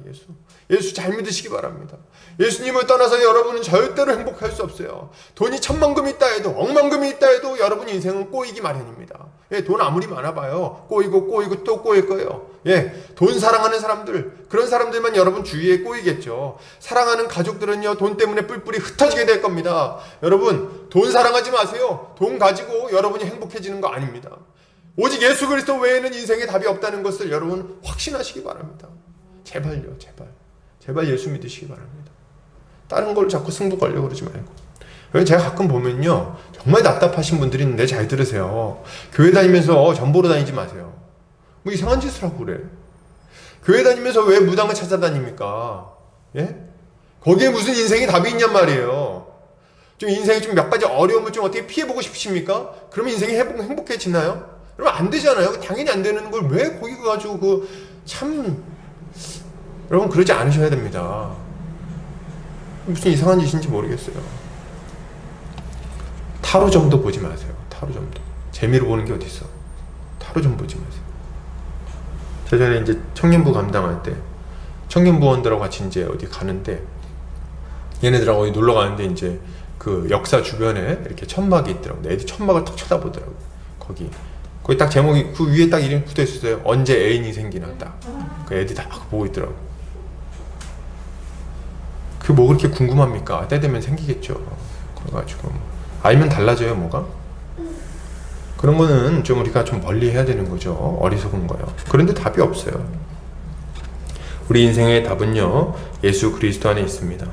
예수 잘 믿으시기 바랍니다. 예수님을 떠나서 여러분은 절대로 행복할 수 없어요. 돈이 천만금 있다 해도, 억만금이 있다 해도 여러분 인생은 꼬이기 마련입니다. 돈 아무리 많아봐요. 꼬이고 또 꼬일 거예요. 돈 사랑하는 사람들, 그런 사람들만 여러분 주위에 꼬이겠죠. 사랑하는 가족들은요, 돈 때문에 뿔뿔이 흩어지게 될 겁니다. 여러분, 돈 사랑하지 마세요. 돈 가지고 여러분이 행복해지는 거 아닙니다. 오직 예수 그리스도 외에는 인생에 답이 없다는 것을 여러분 확신하시기 바랍니다. 제발요, 제발 예수 믿으시기 바랍니다. 다른 걸 자꾸 승부 걸려고 그러지 말고. 제가 가끔 보면요, 정말 답답하신 분들이 있는데 잘 들으세요. 교회 다니면서 전 보러 다니지 마세요. 이상한 짓을 하고 그래. 교회 다니면서 왜 무당을 찾아다닙니까? 예? 거기에 무슨 인생이 답이 있냔 말이에요. 좀 인생에 좀 몇 가지 어려움을 좀 어떻게 피해보고 싶으십니까? 그러면 인생이 행복해지나요? 그러면 안 되잖아요. 당연히 안 되는 걸 왜 거기 가가지고 여러분 그러지 않으셔야 됩니다. 무슨 이상한 짓인지 모르겠어요. 타로점도 보지 마세요. 타로점도. 재미로 보는 게 어딨어. 타로점 보지 마세요. 제전에 이제 청년부 감당할 때 청년부원들하고 같이 이제 어디 가는데 얘네들하고 어디 놀러 가는데 이제 그 역사 주변에 이렇게 천막이 있더라고. 애들이 천막을 탁 쳐다보더라고. 거기 딱 제목이 그 위에 딱 이름이 붙어 있었어요. 언제 애인이 생기나 딱. 그 애들이 다 보고 있더라고. 그 뭐 그렇게 궁금합니까? 때 되면 생기겠죠. 그래가지고 알면 달라져요 뭐가? 그런 거는 좀 우리가 좀 멀리 해야 되는 거죠. 어리석은 거요. 그런데 답이 없어요. 우리 인생의 답은요 예수 그리스도 안에 있습니다.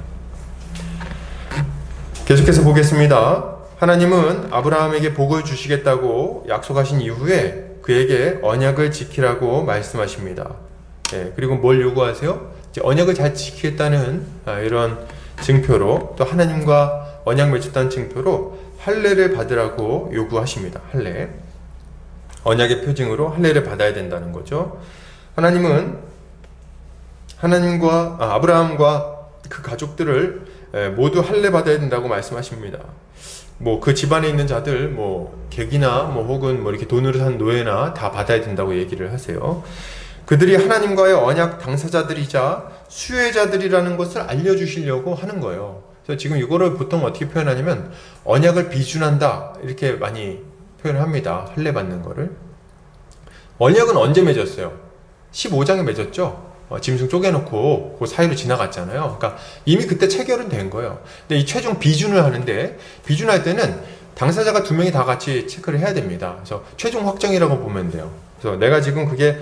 계속해서 보겠습니다. 하나님은 아브라함에게 복을 주시겠다고 약속하신 이후에 그에게 언약을 지키라고 말씀하십니다. 그리고 뭘 요구하세요? 이제 언약을 잘 지키겠다는 이런 증표로, 또 하나님과 언약 맺었다는 증표로 할례를 받으라고 요구하십니다. 할례. 언약의 표징으로 할례를 받아야 된다는 거죠. 하나님은 아브라함과 그 가족들을 모두 할례 받아야 된다고 말씀하십니다. 뭐 그 집안에 있는 자들, 뭐 객이나 뭐 혹은 뭐 이렇게 돈으로 산 노예나 다 받아야 된다고 얘기를 하세요. 그들이 하나님과의 언약 당사자들이자 수혜자들이라는 것을 알려주시려고 하는 거예요. 그래서 지금 이거를 보통 어떻게 표현하냐면 언약을 비준한다 이렇게 많이 표현합니다. 할례 받는 거를. 언약은 언제 맺었어요? 15장에 맺었죠. 짐승 쪼개놓고 그 사이로 지나갔잖아요. 그러니까 이미 그때 체결은 된 거예요. 근데 이 최종 비준을 하는데, 비준할 때는 당사자가 두 명이 다 같이 체크를 해야 됩니다. 그래서 최종 확정이라고 보면 돼요. 그래서 내가 지금 그게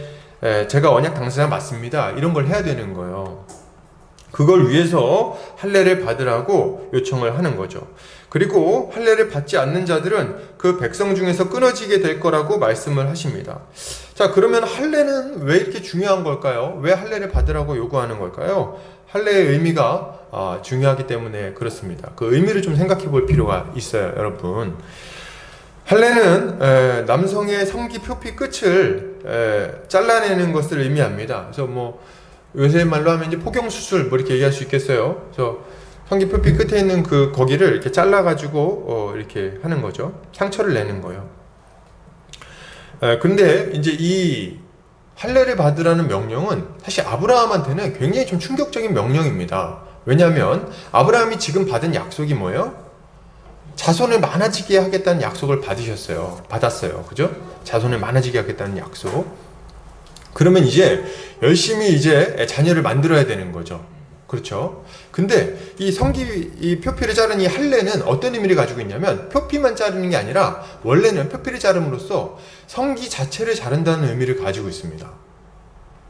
제가 언약 당사자 맞습니다. 이런 걸 해야 되는 거예요. 그걸 위해서 할례를 받으라고 요청을 하는 거죠. 그리고 할례를 받지 않는 자들은 그 백성 중에서 끊어지게 될 거라고 말씀을 하십니다. 자, 그러면 할례는 왜 이렇게 중요한 걸까요? 왜 할례를 받으라고 요구하는 걸까요? 할례의 의미가 중요하기 때문에 그렇습니다. 그 의미를 좀 생각해 볼 필요가 있어요, 여러분. 할례는 남성의 성기 표피 끝을 잘라내는 것을 의미합니다. 그래서 뭐 요새 말로 하면 이제 포경수술 뭐 이렇게 얘기할 수 있겠어요. 그래서 성기 표피 끝에 있는 그 거기를 이렇게 잘라가지고 이렇게 하는 거죠. 상처를 내는 거예요. 근데 이제 이 할례를 받으라는 명령은 사실 아브라함한테는 굉장히 좀 충격적인 명령입니다. 왜냐하면 아브라함이 지금 받은 약속이 뭐예요? 자손을 많아지게 하겠다는 약속을 받았어요. 그죠? 자손을 많아지게 하겠다는 약속. 그러면 이제 열심히 이제 자녀를 만들어야 되는 거죠. 그렇죠? 근데 이 표피를 자른 이 할례는 어떤 의미를 가지고 있냐면 표피만 자르는 게 아니라 원래는 표피를 자름으로써 성기 자체를 자른다는 의미를 가지고 있습니다.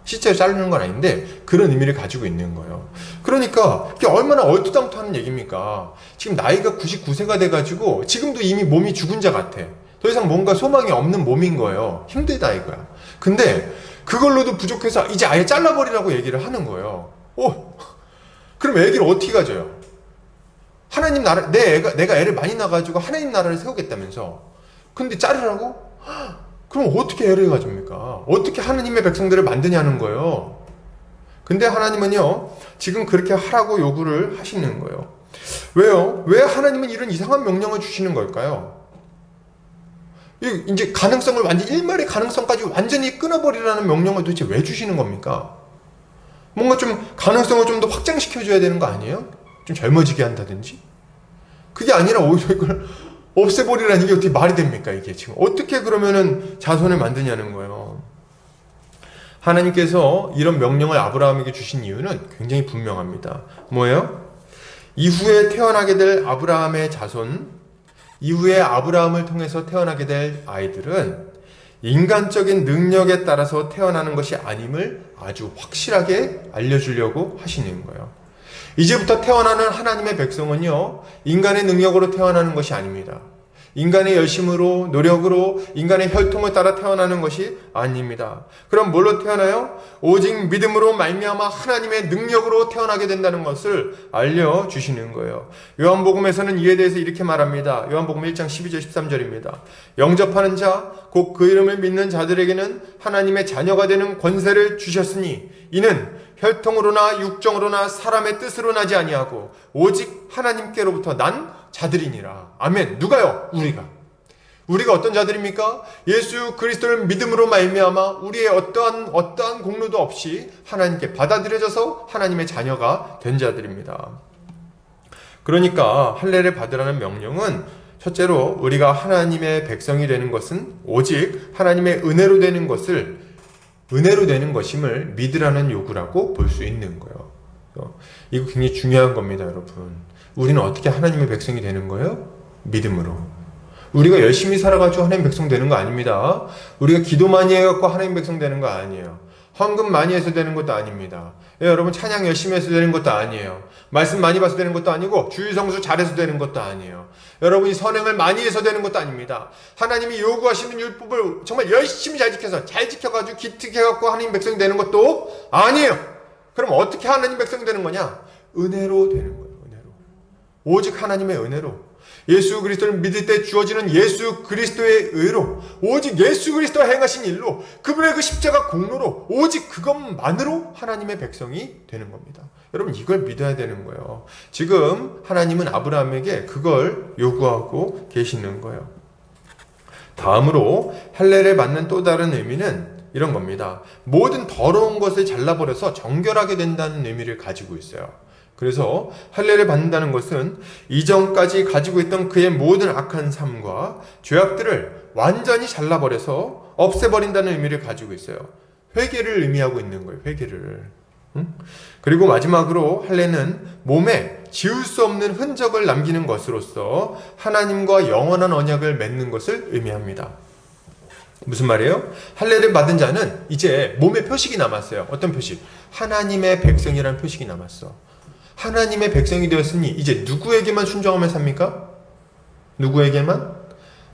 실제로 자르는 건 아닌데 그런 의미를 가지고 있는 거예요. 그러니까 이게 얼마나 얼토당토하는 얘기입니까? 지금 나이가 99세가 돼가지고 지금도 이미 몸이 죽은 자 같아. 더 이상 뭔가 소망이 없는 몸인 거예요. 힘들다 이거야. 근데 그걸로도 부족해서 이제 아예 잘라버리라고 얘기를 하는 거예요. 그럼 애기를 어떻게 가져요? 하나님 나라, 내가 애를 많이 낳아가지고 하나님 나라를 세우겠다면서. 근데 자르라고? 그럼 어떻게 애를 가집니까? 어떻게 하나님의 백성들을 만드냐는 거예요. 근데 하나님은요, 지금 그렇게 하라고 요구를 하시는 거예요. 왜요? 왜 하나님은 이런 이상한 명령을 주시는 걸까요? 이제 가능성을 일말의 가능성까지 완전히 끊어버리라는 명령을 도대체 왜 주시는 겁니까? 뭔가 좀 가능성을 좀 더 확장시켜줘야 되는 거 아니에요? 좀 젊어지게 한다든지? 그게 아니라 오히려 이걸 없애버리라는 게 어떻게 말이 됩니까? 이게 지금 어떻게 그러면은 자손을 만드냐는 거예요. 하나님께서 이런 명령을 아브라함에게 주신 이유는 굉장히 분명합니다. 뭐예요? 이후에 태어나게 될 아브라함의 자손, 이후에 아브라함을 통해서 태어나게 될 아이들은 인간적인 능력에 따라서 태어나는 것이 아님을 아주 확실하게 알려주려고 하시는 거예요. 이제부터 태어나는 하나님의 백성은요, 인간의 능력으로 태어나는 것이 아닙니다. 인간의 열심으로, 노력으로, 인간의 혈통을 따라 태어나는 것이 아닙니다. 그럼 뭘로 태어나요? 오직 믿음으로 말미암아 하나님의 능력으로 태어나게 된다는 것을 알려주시는 거예요. 요한복음에서는 이에 대해서 이렇게 말합니다. 요한복음 1장 12절 13절입니다. 영접하는 자, 곧 그 이름을 믿는 자들에게는 하나님의 자녀가 되는 권세를 주셨으니 이는 혈통으로나 육정으로나 사람의 뜻으로 나지 아니하고 오직 하나님께로부터 난 자들이니라. 아멘. 누가요? 우리가 어떤 자들입니까? 예수 그리스도를 믿음으로 말미암아 우리의 어떠한 공로도 없이 하나님께 받아들여져서 하나님의 자녀가 된 자들입니다. 그러니까 할례를 받으라는 명령은 첫째로 우리가 하나님의 백성이 되는 것은 오직 하나님의 은혜로 되는 것임을 믿으라는 요구라고 볼 수 있는 거예요. 이거 굉장히 중요한 겁니다, 여러분. 우리는 어떻게 하나님의 백성이 되는 거예요? 믿음으로. 우리가 열심히 살아가지고 하나님 백성 되는 거 아닙니다. 우리가 기도 많이 해갖고 하나님 백성 되는 거 아니에요. 헌금 많이 해서 되는 것도 아닙니다. 여러분 찬양 열심히 해서 되는 것도 아니에요. 말씀 많이 봐서 되는 것도 아니고 주일 성수 잘해서 되는 것도 아니에요. 여러분이 선행을 많이 해서 되는 것도 아닙니다. 하나님이 요구하시는 율법을 정말 열심히 잘 지켜가지고 기특해갖고 하나님 백성이 되는 것도 아니에요. 그럼 어떻게 하나님 백성이 되는 거냐? 은혜로 되는 거예요. 은혜로. 오직 하나님의 은혜로. 예수 그리스도를 믿을 때 주어지는 예수 그리스도의 의로, 오직 예수 그리스도가 행하신 일로, 그분의 그 십자가 공로로, 오직 그것만으로 하나님의 백성이 되는 겁니다. 여러분 이걸 믿어야 되는 거예요. 지금 하나님은 아브라함에게 그걸 요구하고 계시는 거예요. 다음으로 할례를 받는 또 다른 의미는 이런 겁니다. 모든 더러운 것을 잘라버려서 정결하게 된다는 의미를 가지고 있어요. 그래서 할례를 받는다는 것은 이전까지 가지고 있던 그의 모든 악한 삶과 죄악들을 완전히 잘라버려서 없애버린다는 의미를 가지고 있어요. 회개를 의미하고 있는 거예요. 회개를. 그리고 마지막으로 할례는 몸에 지울 수 없는 흔적을 남기는 것으로서 하나님과 영원한 언약을 맺는 것을 의미합니다. 무슨 말이에요? 할례를 받은 자는 이제 몸에 표식이 남았어요. 어떤 표식? 하나님의 백성이라는 표식이 남았어. 하나님의 백성이 되었으니 이제 누구에게만 순종하며 삽니까? 누구에게만?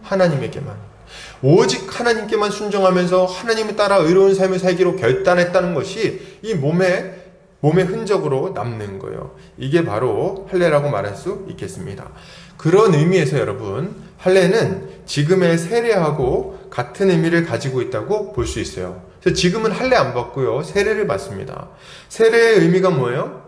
하나님에게만. 오직 하나님께만 순종하면서 하나님을 따라 의로운 삶을 살기로 결단했다는 것이 이 몸의 흔적으로 남는 거예요. 이게 바로 할례라고 말할 수 있겠습니다. 그런 의미에서 여러분, 할례는 지금의 세례하고 같은 의미를 가지고 있다고 볼 수 있어요. 그래서 지금은 할례 안 받고요, 세례를 받습니다. 세례의 의미가 뭐예요?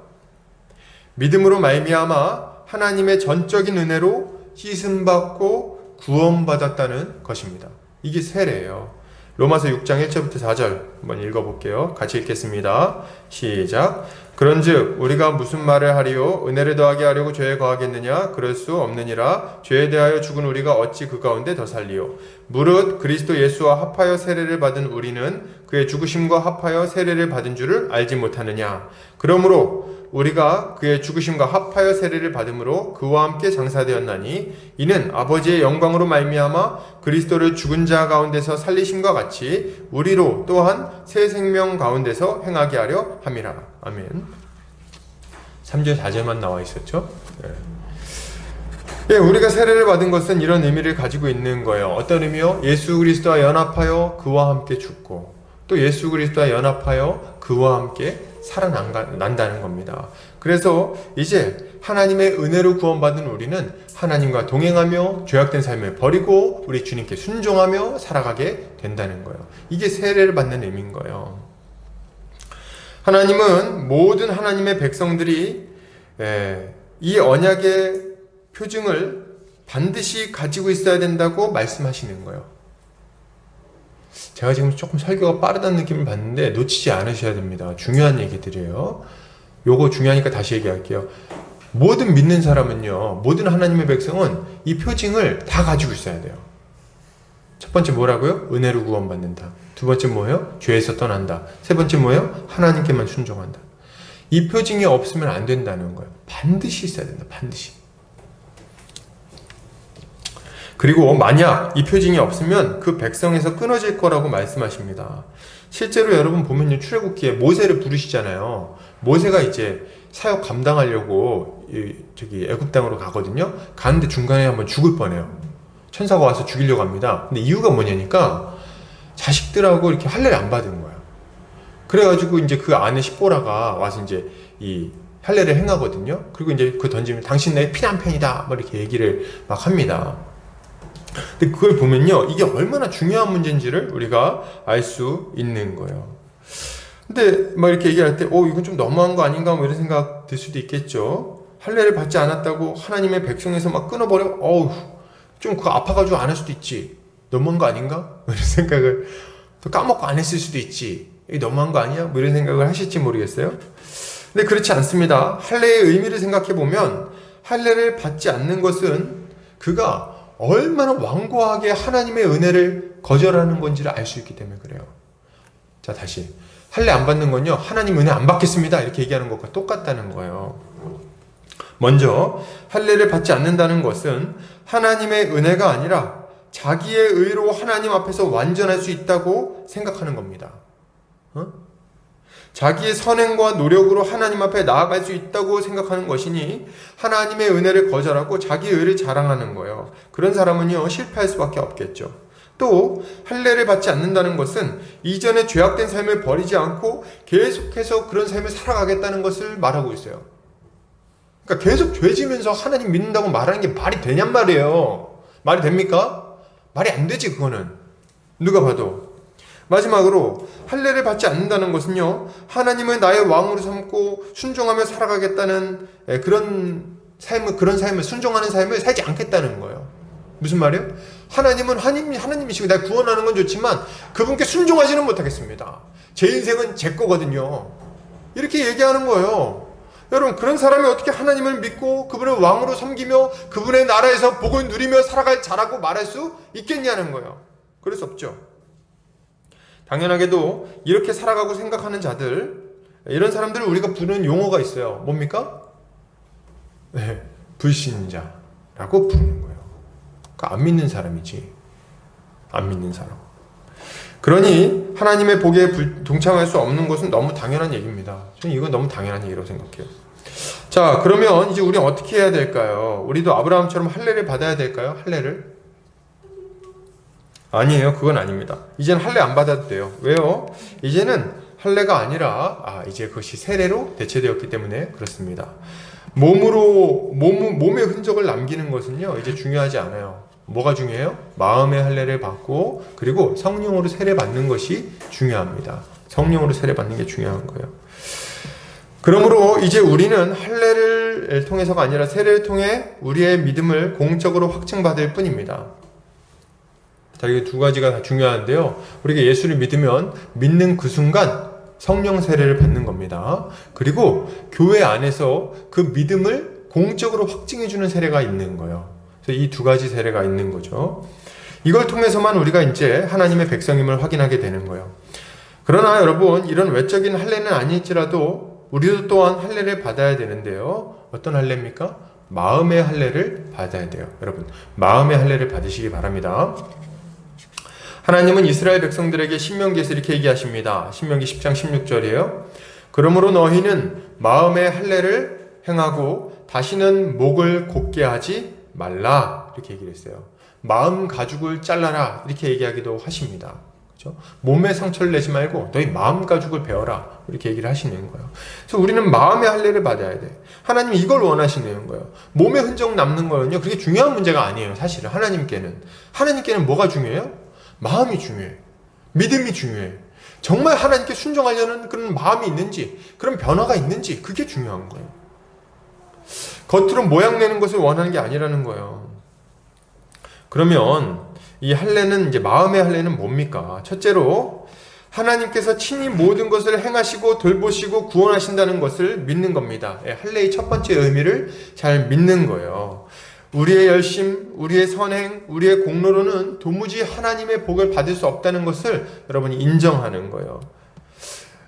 믿음으로 말미암아 하나님의 전적인 은혜로 씻음받고 구원받았다는 것입니다. 이게 세례예요. 로마서 6장 1절부터 4절 한번 읽어볼게요. 같이 읽겠습니다. 시작. 그런즉 우리가 무슨 말을 하리요? 은혜를 더하게 하려고 죄에 거하겠느냐? 그럴 수 없느니라. 죄에 대하여 죽은 우리가 어찌 그 가운데 더 살리요? 무릇 그리스도 예수와 합하여 세례를 받은 우리는 그의 죽으심과 합하여 세례를 받은 줄을 알지 못하느냐? 그러므로 우리가 그의 죽으심과 합하여 세례를 받음으로 그와 함께 장사되었나니 이는 아버지의 영광으로 말미암아 그리스도를 죽은 자 가운데서 살리심과 같이 우리로 또한 새 생명 가운데서 행하게 하려 함이라. 아멘. 3절 4절만 나와 있었죠? 네. 우리가 세례를 받은 것은 이런 의미를 가지고 있는 거예요. 어떤 의미요? 예수 그리스도와 연합하여 그와 함께 죽고 또 예수 그리스도와 연합하여 그와 함께 살아난다는 겁니다. 그래서 이제 하나님의 은혜로 구원받은 우리는 하나님과 동행하며 죄악된 삶을 버리고 우리 주님께 순종하며 살아가게 된다는 거예요. 이게 세례를 받는 의미인 거예요. 하나님은 모든 하나님의 백성들이 이 언약의 표징을 반드시 가지고 있어야 된다고 말씀하시는 거예요. 제가 지금 조금 설교가 빠르다는 느낌을 받는데 놓치지 않으셔야 됩니다. 중요한 얘기들이에요. 요거 중요하니까 다시 얘기할게요. 모든 믿는 사람은요, 모든 하나님의 백성은 이 표징을 다 가지고 있어야 돼요. 첫 번째 뭐라고요? 은혜로 구원받는다. 두 번째 뭐예요? 죄에서 떠난다. 세 번째 뭐예요? 하나님께만 순종한다. 이 표징이 없으면 안 된다는 거예요. 반드시 있어야 된다. 반드시. 그리고 만약 이 표징이 없으면 그 백성에서 끊어질 거라고 말씀하십니다. 실제로 여러분 보면요, 출애굽기에 모세를 부르시잖아요. 모세가 이제 사역 감당하려고 애굽 땅으로 가거든요. 가는데 중간에 한번 죽을 뻔해요. 천사가 와서 죽이려고 합니다. 근데 이유가 뭐냐니까 자식들하고 이렇게 할례를 안 받은 거야. 그래가지고 이제 그 아내 십보라가 와서 이제 이 할례를 행하거든요. 그리고 이제 그 던지면 당신 내 피난편이다 뭐 이렇게 얘기를 막 합니다. 근데 그걸 보면요, 이게 얼마나 중요한 문제인지를 우리가 알 수 있는 거예요. 근데 막 이렇게 얘기할 때 이건 좀 너무한 거 아닌가 뭐 이런 생각 들 수도 있겠죠. 할례를 받지 않았다고 하나님의 백성에서 막 끊어버려, 좀 그거 아파가지고 안 할 수도 있지, 너무한 거 아닌가 뭐 이런 생각을, 또 까먹고 안 했을 수도 있지, 이게 너무한 거 아니야 뭐 이런 생각을 하실지 모르겠어요. 근데 그렇지 않습니다. 할례의 의미를 생각해 보면 할례를 받지 않는 것은 그가 얼마나 완고하게 하나님의 은혜를 거절하는 건지를 알 수 있기 때문에 그래요. 자, 다시 할례 안 받는 건요, 하나님 은혜 안 받겠습니다 이렇게 얘기하는 것과 똑같다는 거예요. 먼저 할례를 받지 않는다는 것은 하나님의 은혜가 아니라 자기의 의로 하나님 앞에서 완전할 수 있다고 생각하는 겁니다. 자기의 선행과 노력으로 하나님 앞에 나아갈 수 있다고 생각하는 것이니 하나님의 은혜를 거절하고 자기의 의를 자랑하는 거예요. 그런 사람은요, 실패할 수밖에 없겠죠. 또 할례를 받지 않는다는 것은 이전에 죄악된 삶을 버리지 않고 계속해서 그런 삶을 살아가겠다는 것을 말하고 있어요. 그러니까 계속 죄 지면서 하나님 믿는다고 말하는 게 말이 되냔 말이에요. 말이 됩니까? 말이 안 되지, 그거는. 누가 봐도. 마지막으로 할례를 받지 않는다는 것은요, 하나님을 나의 왕으로 삼고 순종하며 살아가겠다는 그런 삶을 순종하는 삶을 살지 않겠다는 거예요. 무슨 말이에요? 하나님은 하나님이시고 날 구원하는 건 좋지만 그분께 순종하지는 못하겠습니다. 제 인생은 제 거거든요. 이렇게 얘기하는 거예요. 여러분, 그런 사람이 어떻게 하나님을 믿고 그분을 왕으로 섬기며 그분의 나라에서 복을 누리며 살아갈 자라고 말할 수 있겠냐는 거예요. 그럴 수 없죠. 당연하게도 이렇게 살아가고 생각하는 자들, 이런 사람들을 우리가 부르는 용어가 있어요. 뭡니까? 네, 불신자라고 부르는 거예요. 그러니까 안 믿는 사람이지. 안 믿는 사람. 그러니 하나님의 복에 동참할 수 없는 것은 너무 당연한 얘기입니다. 저는 이건 너무 당연한 얘기라고 생각해요. 자, 그러면 이제 우리는 어떻게 해야 될까요? 우리도 아브라함처럼 할례를 받아야 될까요? 할례를? 아니에요. 그건 아닙니다. 이제는 할례 안 받아도 돼요. 왜요? 이제는 할례가 아니라 이제 그것이 세례로 대체되었기 때문에 그렇습니다. 몸의 흔적을 남기는 것은요, 이제 중요하지 않아요. 뭐가 중요해요? 마음의 할례를 받고 그리고 성령으로 세례 받는 것이 중요합니다. 성령으로 세례 받는 게 중요한 거예요. 그러므로 이제 우리는 할례를 통해서가 아니라 세례를 통해 우리의 믿음을 공적으로 확증받을 뿐입니다. 자, 이게 두 가지가 다 중요한데요. 우리가 예수를 믿으면 믿는 그 순간 성령 세례를 받는 겁니다. 그리고 교회 안에서 그 믿음을 공적으로 확증해주는 세례가 있는 거예요. 그래서 이 두 가지 세례가 있는 거죠. 이걸 통해서만 우리가 이제 하나님의 백성임을 확인하게 되는 거예요. 그러나 여러분, 이런 외적인 할례는 아닐지라도 우리도 또한 할례를 받아야 되는데요. 어떤 할례입니까? 마음의 할례를 받아야 돼요. 여러분, 마음의 할례를 받으시기 바랍니다. 하나님은 이스라엘 백성들에게 신명기에서 이렇게 얘기하십니다. 신명기 10장 16절이에요. 그러므로 너희는 마음의 할례를 행하고 다시는 목을 곧게 하지 말라, 이렇게 얘기를 했어요. 마음 가죽을 잘라라, 이렇게 얘기하기도 하십니다. 그렇죠? 몸에 상처를 내지 말고 너희 마음 가죽을 베어라, 이렇게 얘기를 하시는 거예요. 그래서 우리는 마음의 할례를 받아야 돼. 하나님이 이걸 원하시는 거예요. 몸에 흔적 남는 거는요, 그게 중요한 문제가 아니에요. 사실은 하나님께는 뭐가 중요해요? 마음이 중요해. 믿음이 중요해. 정말 하나님께 순종하려는 그런 마음이 있는지, 그런 변화가 있는지, 그게 중요한 거예요. 겉으로 모양 내는 것을 원하는 게 아니라는 거예요. 그러면 이 할례는, 이제 마음의 할례는 뭡니까? 첫째로 하나님께서 친히 모든 것을 행하시고 돌보시고 구원하신다는 것을 믿는 겁니다. 할례의 첫 번째 의미를 잘 믿는 거예요. 우리의 열심, 우리의 선행, 우리의 공로로는 도무지 하나님의 복을 받을 수 없다는 것을 여러분이 인정하는 거예요.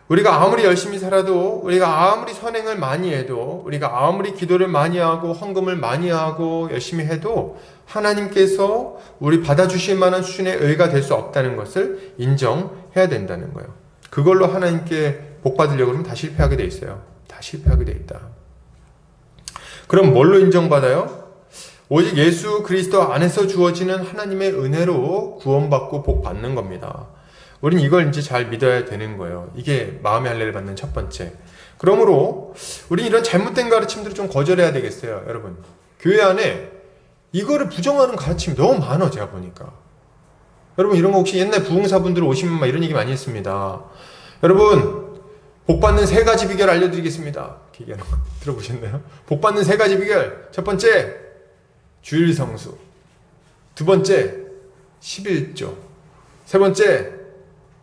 우리가 아무리 열심히 살아도, 우리가 아무리 선행을 많이 해도, 우리가 아무리 기도를 많이 하고 헌금을 많이 하고 열심히 해도 하나님께서 우리 받아주실 만한 수준의 의가 될 수 없다는 것을 인정해야 된다는 거예요. 그걸로 하나님께 복 받으려고 하면 다 실패하게 돼 있어요. 다 실패하게 돼 있다. 그럼 뭘로 인정받아요? 오직 예수 그리스도 안에서 주어지는 하나님의 은혜로 구원받고 복 받는 겁니다. 우린 이걸 이제 잘 믿어야 되는 거예요. 이게 마음의 할례를 받는 첫 번째. 그러므로 우린 이런 잘못된 가르침들을 좀 거절해야 되겠어요. 여러분, 교회 안에 이거를 부정하는 가르침이 너무 많아. 제가 보니까 여러분, 이런 거 혹시 옛날 부흥사분들 오시면 막 이런 얘기 많이 했습니다. 여러분, 복 받는 세 가지 비결 알려드리겠습니다. 얘기하는 거 들어보셨나요? 복 받는 세 가지 비결. 첫 번째, 주일 성수. 두 번째, 11조. 세 번째,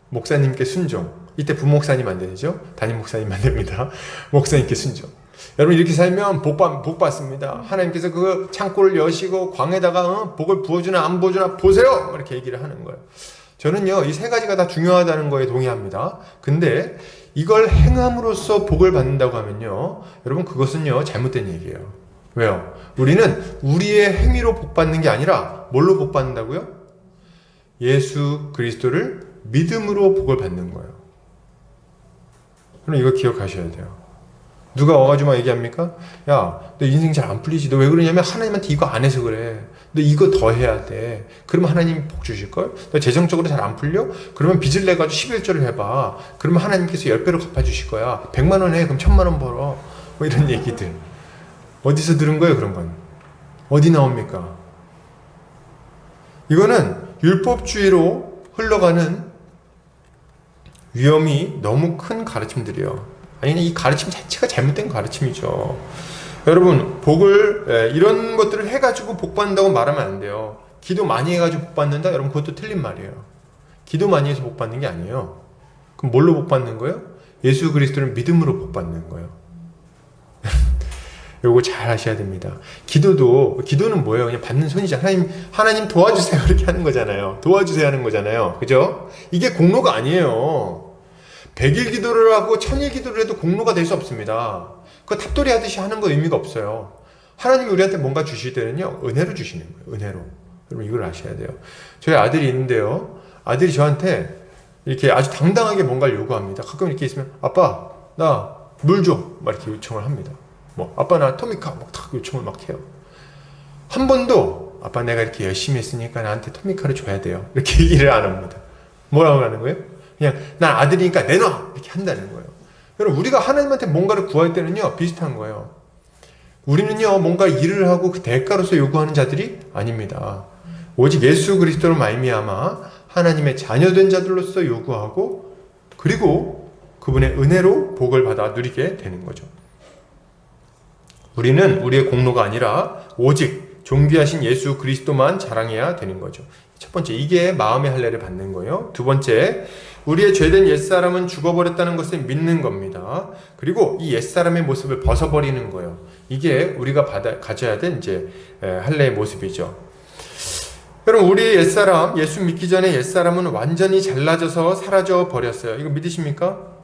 목사님께 순종. 이때 부목사님 안 되죠? 담임 목사님 안 됩니다. 목사님께 순종. 여러분, 이렇게 살면 복 받습니다. 하나님께서 그 창고를 여시고 광에다가 복을 부어주나 안 부어주나 보세요! 이렇게 얘기를 하는 거예요. 저는요, 이 세 가지가 다 중요하다는 거에 동의합니다. 근데 이걸 행함으로써 복을 받는다고 하면요, 여러분, 그것은요, 잘못된 얘기예요. 왜요? 우리는 우리의 행위로 복 받는 게 아니라 뭘로 복 받는다고요? 예수 그리스도를 믿음으로 복을 받는 거예요. 그럼 이거 기억하셔야 돼요. 누가 와가지고 막 얘기합니까? 야, 너 인생 잘 안 풀리지. 너 왜 그러냐면 하나님한테 이거 안 해서 그래. 너 이거 더 해야 돼. 그러면 하나님이 복 주실걸? 너 재정적으로 잘 안 풀려? 그러면 빚을 내가지고 11조를 해봐. 그러면 하나님께서 10배로 갚아주실 거야. 100만 원 해. 그럼 1000만 원 벌어. 뭐 이런 얘기들. 어디서 들은 거예요, 그런 건? 어디 나옵니까? 이거는 율법주의로 흘러가는 위험이 너무 큰 가르침들이에요. 아니, 이 가르침 자체가 잘못된 가르침이죠. 여러분, 복을, 이런 것들을 해가지고 복 받는다고 말하면 안 돼요. 기도 많이 해가지고 복 받는다? 여러분, 그것도 틀린 말이에요. 기도 많이 해서 복 받는 게 아니에요. 그럼 뭘로 복 받는 거예요? 예수 그리스도를 믿음으로 복 받는 거예요. 요거 잘 하셔야 됩니다. 기도는 뭐예요? 그냥 받는 손이죠. 하나님 도와주세요. 이렇게 하는 거잖아요. 도와주세요 하는 거잖아요. 그죠? 이게 공로가 아니에요. 100일 기도를 하고 1000일 기도를 해도 공로가 될 수 없습니다. 그거 탑돌이 하듯이 하는 거 의미가 없어요. 하나님이 우리한테 뭔가 주실 때는요, 은혜로 주시는 거예요. 은혜로. 여러분, 이걸 아셔야 돼요. 저희 아들이 있는데요, 아들이 저한테 이렇게 아주 당당하게 뭔가를 요구합니다. 가끔 이렇게 있으면, 아빠, 나 물 줘. 막 이렇게 요청을 합니다. 뭐, 아빠, 나 토미카. 막 탁 요청을 막 해요. 한 번도, 아빠, 내가 이렇게 열심히 했으니까 나한테 토미카를 줘야 돼요. 이렇게 얘기를 안 합니다. 뭐라고 하는 거예요? 그냥, 난 아들이니까 내놔! 이렇게 한다는 거예요. 여러분, 우리가 하나님한테 뭔가를 구할 때는요, 비슷한 거예요. 우리는요, 뭔가 일을 하고 그 대가로서 요구하는 자들이 아닙니다. 오직 예수 그리스도로 말미암아 하나님의 자녀된 자들로서 요구하고, 그리고 그분의 은혜로 복을 받아 누리게 되는 거죠. 우리는 우리의 공로가 아니라 오직 존귀하신 예수 그리스도만 자랑해야 되는 거죠. 첫 번째, 이게 마음의 할례를 받는 거예요. 두 번째, 우리의 죄된 옛사람은 죽어버렸다는 것을 믿는 겁니다. 그리고 이 옛사람의 모습을 벗어버리는 거예요. 이게 우리가 가져야 될 이제 할례의 모습이죠. 여러분, 우리의 옛사람, 예수 믿기 전에 옛사람은 완전히 잘라져서 사라져 버렸어요. 이거 믿으십니까?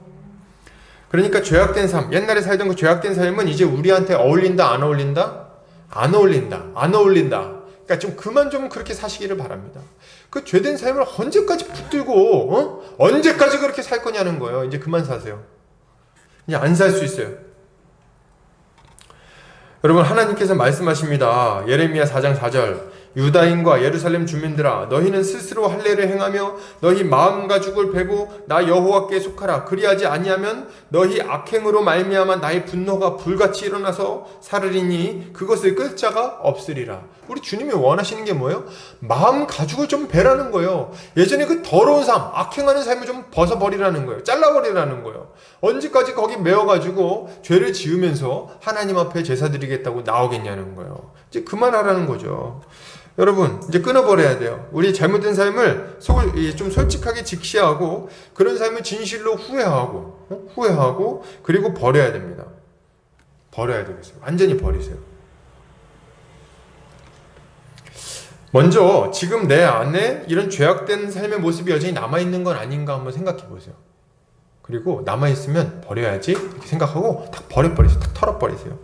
그러니까 죄악된 삶, 옛날에 살던 그 죄악된 삶은 이제 우리한테 어울린다, 안 어울린다? 안 어울린다, 안 어울린다. 그러니까 좀 그만 좀 그렇게 사시기를 바랍니다. 그 죄된 삶을 언제까지 붙들고 언제까지 그렇게 살 거냐는 거예요. 이제 그만 사세요. 이제 안 살 수 있어요. 여러분, 하나님께서 말씀하십니다. 예레미야 4장 4절, 유다인과 예루살렘 주민들아, 너희는 스스로 할례를 행하며 너희 마음 가죽을 베고 나 여호와께 속하라. 그리하지 아니하면 너희 악행으로 말미암아 나의 분노가 불같이 일어나서 사르리니 그것을 끌 자가 없으리라. 우리 주님이 원하시는 게 뭐예요? 마음 가죽을 좀 베라는 거예요. 예전에 그 더러운 삶, 악행하는 삶을 좀 벗어버리라는 거예요. 잘라버리라는 거예요. 언제까지 거기 매어가지고 죄를 지으면서 하나님 앞에 제사 드리겠다고 나오겠냐는 거예요. 이제 그만하라는 거죠. 여러분, 이제 끊어버려야 돼요. 우리 잘못된 삶을 좀 솔직하게 직시하고 그런 삶을 진실로 후회하고 그리고 버려야 됩니다. 버려야 되겠어요. 완전히 버리세요. 먼저 지금 내 안에 이런 죄악된 삶의 모습이 여전히 남아있는 건 아닌가 한번 생각해 보세요. 그리고 남아있으면 버려야지 이렇게 생각하고 탁 버려버리세요. 탁 털어버리세요.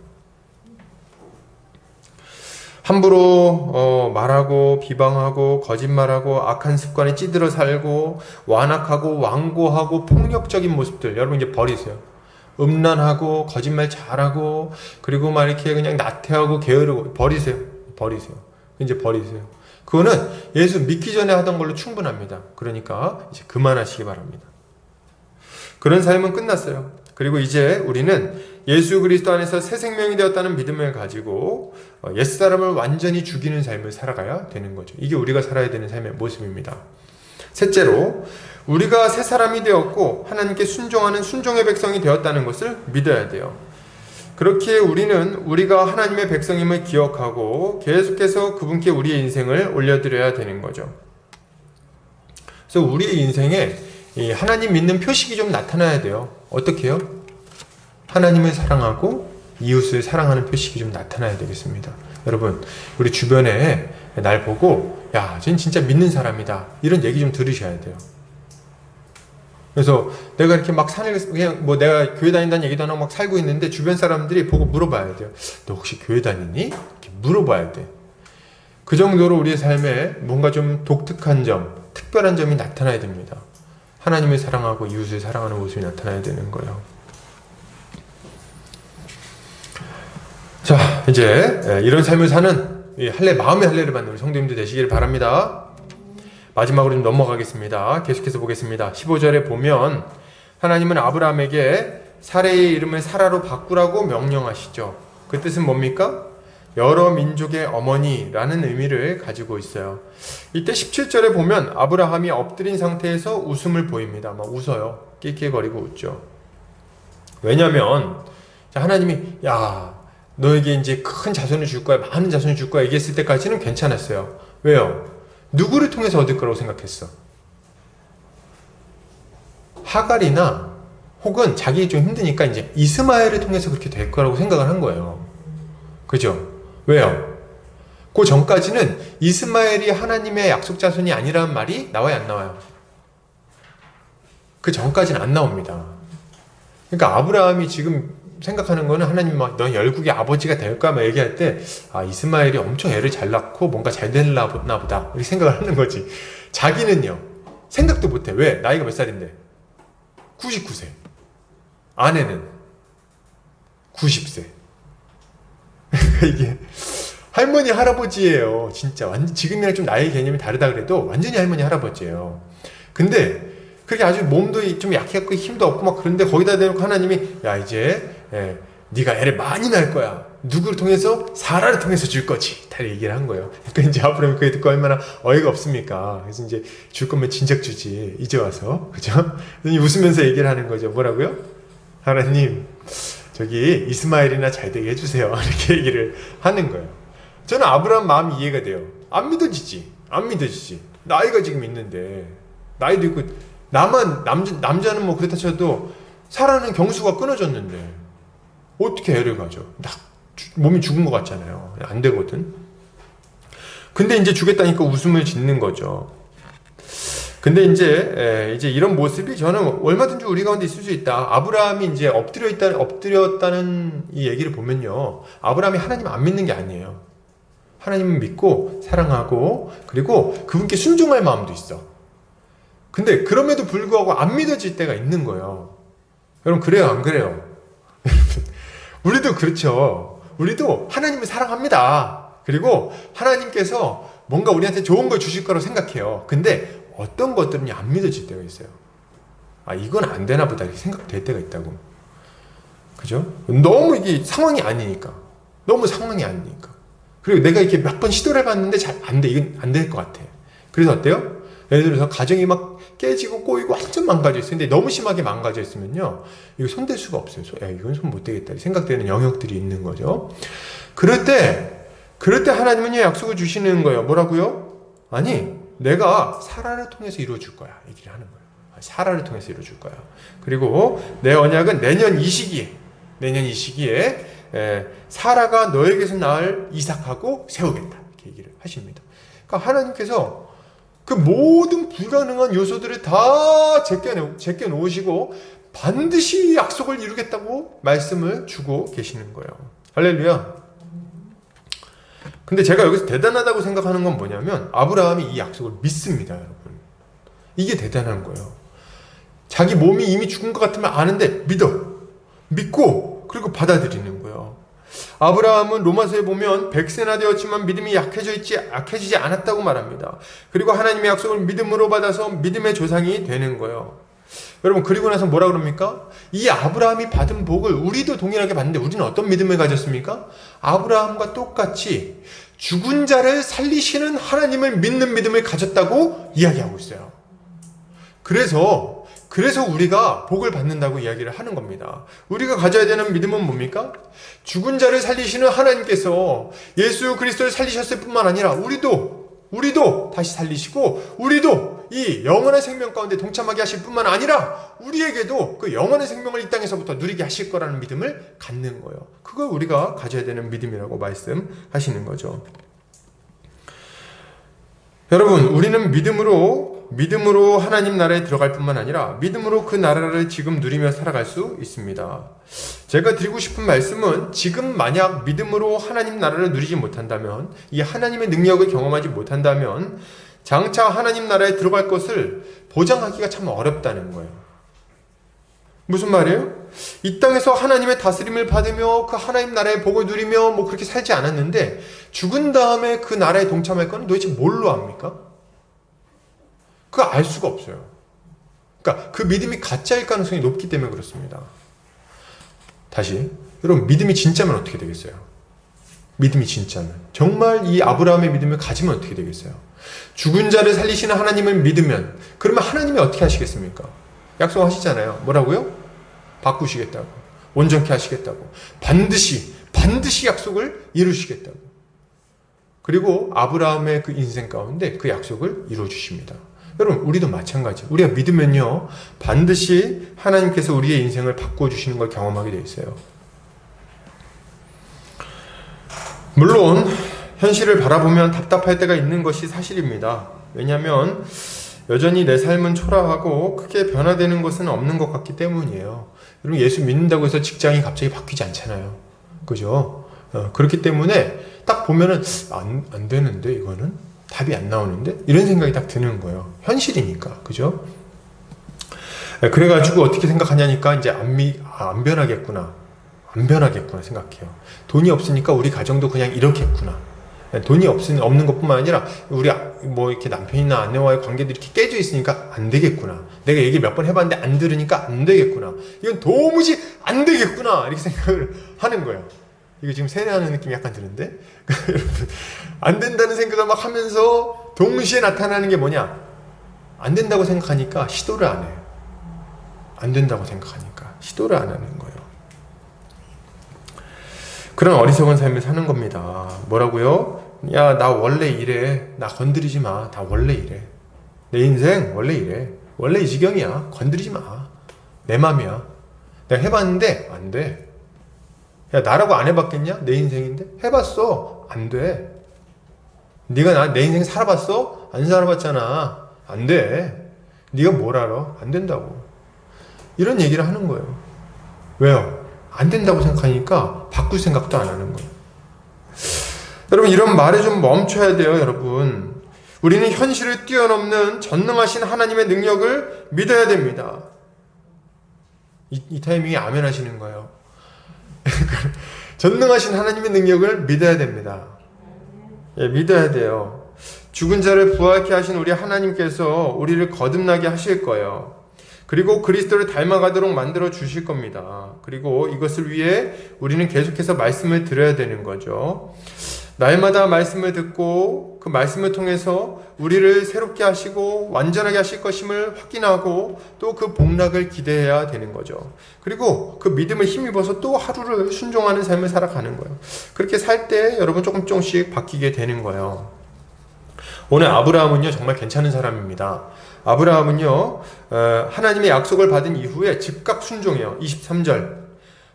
함부로 말하고 비방하고 거짓말하고 악한 습관에 찌들어 살고 완악하고 완고하고 폭력적인 모습들 여러분 이제 버리세요. 음란하고 거짓말 잘하고 그리고 막 이렇게 그냥 나태하고 게으르고 버리세요. 버리세요. 이제 버리세요. 그거는 예수 믿기 전에 하던 걸로 충분합니다. 그러니까 이제 그만하시기 바랍니다. 그런 삶은 끝났어요. 그리고 이제 우리는 예수 그리스도 안에서 새 생명이 되었다는 믿음을 가지고 옛사람을 완전히 죽이는 삶을 살아가야 되는 거죠. 이게 우리가 살아야 되는 삶의 모습입니다. 셋째로, 우리가 새 사람이 되었고 하나님께 순종하는 순종의 백성이 되었다는 것을 믿어야 돼요. 그렇게 우리는 우리가 하나님의 백성임을 기억하고 계속해서 그분께 우리의 인생을 올려드려야 되는 거죠. 그래서 우리의 인생에 이 하나님 믿는 표식이 좀 나타나야 돼요. 어떻게 해요? 하나님을 사랑하고 이웃을 사랑하는 표식이 좀 나타나야 되겠습니다. 여러분, 우리 주변에 날 보고 야, 쟤는 진짜 믿는 사람이다, 이런 얘기 좀 들으셔야 돼요. 그래서 내가 이렇게 막 그냥 뭐 내가 교회 다닌다는 얘기도 안 하고 막 살고 있는데 주변 사람들이 보고 물어봐야 돼요. 너 혹시 교회 다니니? 이렇게 물어봐야 돼. 그 정도로 우리의 삶에 뭔가 좀 독특한 점, 특별한 점이 나타나야 됩니다. 하나님을 사랑하고 이웃을 사랑하는 모습이 나타나야 되는 거예요. 자, 이제 이런 삶을 사는 마음의 할례를 받는 우리 성도님들 되시길 바랍니다. 마지막으로 좀 넘어가겠습니다. 계속해서 보겠습니다. 15절에 보면 하나님은 아브라함에게 사레의 이름을 사라로 바꾸라고 명령하시죠. 그 뜻은 뭡니까? 여러 민족의 어머니라는 의미를 가지고 있어요. 이때 17절에 보면 아브라함이 엎드린 상태에서 웃음을 보입니다. 막 웃어요. 낄낄거리고 웃죠. 왜냐면 하나님이 야, 너에게 이제 큰 자손을 줄 거야, 많은 자손을 줄 거야 얘기했을 때까지는 괜찮았어요. 왜요? 누구를 통해서 얻을 거라고 생각했어? 하갈이나 혹은 자기 좀 힘드니까 이제 이스마엘을 통해서 그렇게 될 거라고 생각을 한 거예요. 그죠? 왜요? 그 전까지는 이스마엘이 하나님의 약속 자손이 아니라는 말이 나와요, 안 나와요? 그 전까지는 안 나옵니다. 그러니까 아브라함이 지금 생각하는 거는 하나님 막 넌 열국의 아버지가 될 거야 막 얘기할 때 이스마엘이 엄청 애를 잘 낳고 뭔가 잘 되나 보다 이렇게 생각을 하는 거지. 자기는요 생각도 못해. 왜? 나이가 몇 살인데? 99세. 아내는 90세. 이게 할머니 할아버지예요. 진짜 완전 지금이랑 좀 나이 개념이 다르다 그래도 완전히 할머니 할아버지예요. 근데 그렇게 아주 몸도 좀 약해갖고 힘도 없고 막 그런데 거기다 대놓고 하나님이 야 이제 네가 애를 많이 낳을 거야. 누구를 통해서? 사라를 통해서 줄 거지. 다 얘기를 한 거예요. 그러니까 이제 아브라함이 그게 듣고 얼마나 어이가 없습니까? 그래서 이제 줄 거면 진작 주지. 이제 와서. 그죠? 웃으면서 얘기를 하는 거죠. 뭐라고요? 하나님, 저기 이스마엘이나 잘 되게 해주세요. 이렇게 얘기를 하는 거예요. 저는 아브라함 마음이 이해가 돼요. 안 믿어지지. 안 믿어지지. 나이가 지금 있는데 나이도 있고 나만 남자는 뭐 그렇다 쳐도 사라는 경수가 끊어졌는데 어떻게 애를 가져? 몸이 죽은 것 같잖아요. 안 되거든. 근데 이제 주겠다니까 웃음을 짓는 거죠. 근데 이제 이런 모습이 저는 얼마든지 우리 가운데 있을 수 있다. 아브라함이 이제 엎드렸다는 이 얘기를 보면요. 아브라함이 하나님 안 믿는 게 아니에요. 하나님을 믿고 사랑하고 그리고 그분께 순종할 마음도 있어. 근데 그럼에도 불구하고 안 믿어질 때가 있는 거예요. 여러분 그래요, 안 그래요? 우리도 그렇죠. 우리도 하나님을 사랑합니다. 그리고 하나님께서 뭔가 우리한테 좋은 걸 주실 거라고 생각해요. 근데 어떤 것들은 안 믿어질 때가 있어요. 이건 안 되나 보다 이렇게 생각될 때가 있다고. 그죠? 너무 이게 상황이 아니니까. 너무 상황이 아니니까. 그리고 내가 이렇게 몇 번 시도를 해봤는데 잘 안 돼. 이건 안 될 것 같아. 그래서 어때요? 예를 들어서 가정이 막 깨지고 꼬이고 완전 망가져 있어요. 근데 너무 심하게 망가져 있으면요. 이거 손댈 수가 없어요. 이건 손 못 대겠다. 생각되는 영역들이 있는 거죠. 그럴 때 하나님은 약속을 주시는 거예요. 뭐라고요? 아니, 내가 사라를 통해서 이루어줄 거야. 얘기를 하는 거예요. 사라를 통해서 이루어줄 거야. 그리고 내 언약은 내년 이 시기에 사라가 너에게서 낳을 이삭하고 세우겠다. 이렇게 얘기를 하십니다. 그러니까 하나님께서 그 모든 불가능한 요소들을 다 제껴 놓으시고 반드시 약속을 이루겠다고 말씀을 주고 계시는 거예요. 할렐루야. 근데 제가 여기서 대단하다고 생각하는 건 뭐냐면 아브라함이 이 약속을 믿습니다, 여러분. 이게 대단한 거예요. 자기 몸이 이미 죽은 것 같으면 아는데 믿고 그리고 받아들이는 거예요. 아브라함은 로마서에 보면 100세나 되었지만 믿음이 약해지지 않았다고 말합니다. 그리고 하나님의 약속을 믿음으로 받아서 믿음의 조상이 되는 거예요. 여러분, 그리고 나서 뭐라 그럽니까? 이 아브라함이 받은 복을 우리도 동일하게 받는데 우리는 어떤 믿음을 가졌습니까? 아브라함과 똑같이 죽은 자를 살리시는 하나님을 믿는 믿음을 가졌다고 이야기하고 있어요. 그래서 우리가 복을 받는다고 이야기를 하는 겁니다. 우리가 가져야 되는 믿음은 뭡니까? 죽은 자를 살리시는 하나님께서 예수 그리스도를 살리셨을 뿐만 아니라 우리도 다시 살리시고 우리도 이 영원한 생명 가운데 동참하게 하실 뿐만 아니라 우리에게도 그 영원한 생명을 이 땅에서부터 누리게 하실 거라는 믿음을 갖는 거예요. 그걸 우리가 가져야 되는 믿음이라고 말씀하시는 거죠. 여러분, 우리는 믿음으로 하나님 나라에 들어갈 뿐만 아니라 믿음으로 그 나라를 지금 누리며 살아갈 수 있습니다. 제가 드리고 싶은 말씀은 지금 만약 믿음으로 하나님 나라를 누리지 못한다면, 이 하나님의 능력을 경험하지 못한다면 장차 하나님 나라에 들어갈 것을 보장하기가 참 어렵다는 거예요. 무슨 말이에요? 이 땅에서 하나님의 다스림을 받으며 그 하나님 나라의 복을 누리며 그렇게 살지 않았는데 죽은 다음에 그 나라에 동참할 건 도대체 뭘로 압니까? 그거 알 수가 없어요. 그러니까 그 믿음이 가짜일 가능성이 높기 때문에 그렇습니다. 다시, 여러분, 믿음이 진짜면 어떻게 되겠어요? 믿음이 진짜면, 정말 이 아브라함의 믿음을 가지면 어떻게 되겠어요? 죽은 자를 살리시는 하나님을 믿으면, 그러면 하나님이 어떻게 하시겠습니까? 약속하시잖아요. 뭐라고요? 바꾸시겠다고, 온전케 하시겠다고, 반드시 약속을 이루시겠다고. 그리고 아브라함의 그 인생 가운데 그 약속을 이루어 주십니다. 여러분, 우리도 마찬가지. 우리가 믿으면요, 반드시 하나님께서 우리의 인생을 바꾸어 주시는 걸 경험하게 돼 있어요. 물론 현실을 바라보면 답답할 때가 있는 것이 사실입니다. 왜냐하면 여전히 내 삶은 초라하고 크게 변화되는 것은 없는 것 같기 때문이에요. 여러분, 예수 믿는다고 해서 직장이 갑자기 바뀌지 않잖아요. 그죠? 그렇기 때문에 딱 보면은 안 되는데, 이거는 답이 안 나오는데, 이런 생각이 딱 드는 거예요. 현실이니까. 그죠? 그래가지고 어떻게 생각하냐니까 이제 안 변하겠구나 생각해요. 돈이 없으니까 우리 가정도 그냥 이렇겠구나. 돈이 없는 것뿐만 아니라 우리 이렇게 남편이나 아내와의 관계도 이렇게 깨져 있으니까 안 되겠구나. 내가 얘기 몇 번 해봤는데 안 들으니까 안 되겠구나. 이건 도무지 안 되겠구나, 이렇게 생각을 하는 거예요. 이거 지금 세뇌하는 느낌이 약간 드는데, 여러분, 안 된다는 생각을 막 하면서 동시에 나타나는 게 뭐냐? 안 된다고 생각하니까 시도를 안 해요. 안 된다고 생각하니까 시도를 안 하는 거예요. 그런 어리석은 삶을 사는 겁니다. 뭐라고요? 야, 나 원래 이래. 나 건드리지 마. 나 원래 이래. 내 인생 원래 이래. 원래 이 지경이야. 건드리지 마. 내 맘이야. 내가 해봤는데 안 돼. 야, 나라고 안 해봤겠냐? 내 인생인데? 해봤어. 안 돼. 네가 내 인생 살아봤어? 안 살아봤잖아. 안 돼. 네가 뭘 알아? 안 된다고. 이런 얘기를 하는 거예요. 왜요? 안 된다고 생각하니까 바꿀 생각도 안 하는 거예요. 여러분, 이런 말에 좀 멈춰야 돼요, 여러분. 우리는 현실을 뛰어넘는 전능하신 하나님의 능력을 믿어야 됩니다. 이 타이밍에 아멘 하시는 거예요. 전능하신 하나님의 능력을 믿어야 됩니다. 예, 믿어야 돼요. 죽은 자를 부활케 하신 우리 하나님께서 우리를 거듭나게 하실 거예요. 그리고 그리스도를 닮아가도록 만들어 주실 겁니다. 그리고 이것을 위해 우리는 계속해서 말씀을 들어야 되는 거죠. 날마다 말씀을 듣고 그 말씀을 통해서 우리를 새롭게 하시고 완전하게 하실 것임을 확인하고 또 그 복락을 기대해야 되는 거죠. 그리고 그 믿음을 힘입어서 또 하루를 순종하는 삶을 살아가는 거예요. 그렇게 살 때 여러분 조금씩 바뀌게 되는 거예요. 오늘 아브라함은요, 정말 괜찮은 사람입니다. 아브라함은요, 하나님의 약속을 받은 이후에 즉각 순종해요. 23절,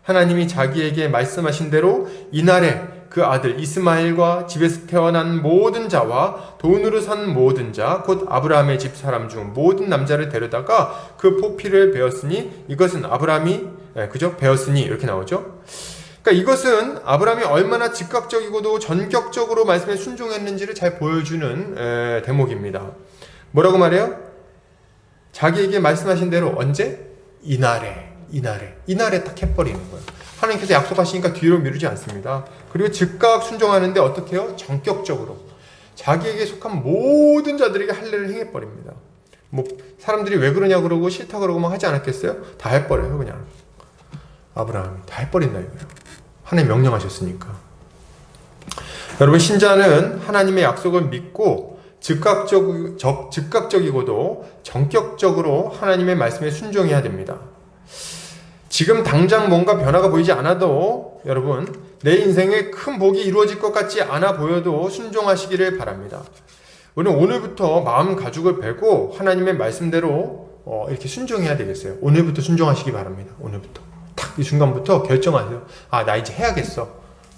하나님이 자기에게 말씀하신 대로 이날에 그 아들 이스마엘과 집에서 태어난 모든 자와 돈으로 산 모든 자, 곧 아브라함의 집 사람 중 모든 남자를 데려다가 그 포피를 베었으니, 이것은 아브라함이 베었으니, 이렇게 나오죠. 그러니까 이것은 아브라함이 얼마나 즉각적이고도 전격적으로 말씀에 순종했는지를 잘 보여주는 대목입니다. 뭐라고 말해요? 자기에게 말씀하신 대로 언제? 이날에 딱 해버리는 거예요. 하나님께서 약속하시니까 뒤로 미루지 않습니다. 그리고 즉각 순종하는데 어떻게 해요? 전격적으로 자기에게 속한 모든 자들에게 할례를 행해버립니다. 뭐 사람들이 왜 그러냐 그러고 싫다 그러고 막 하지 않았겠어요? 다 해버려요. 그냥 아브라함이 다 해버린다 이거예요. 하나님 명령하셨으니까. 여러분, 신자는 하나님의 약속을 믿고 즉각적이고도 전격적으로 하나님의 말씀에 순종해야 됩니다. 지금 당장 뭔가 변화가 보이지 않아도 여러분, 내 인생에 큰 복이 이루어질 것 같지 않아 보여도 순종하시기를 바랍니다. 우리는 오늘부터 마음 가죽을 베고 하나님의 말씀대로 이렇게 순종해야 되겠어요. 오늘부터 순종하시기 바랍니다. 오늘부터 딱 이 순간부터 결정하세요. 아, 나 이제 해야겠어.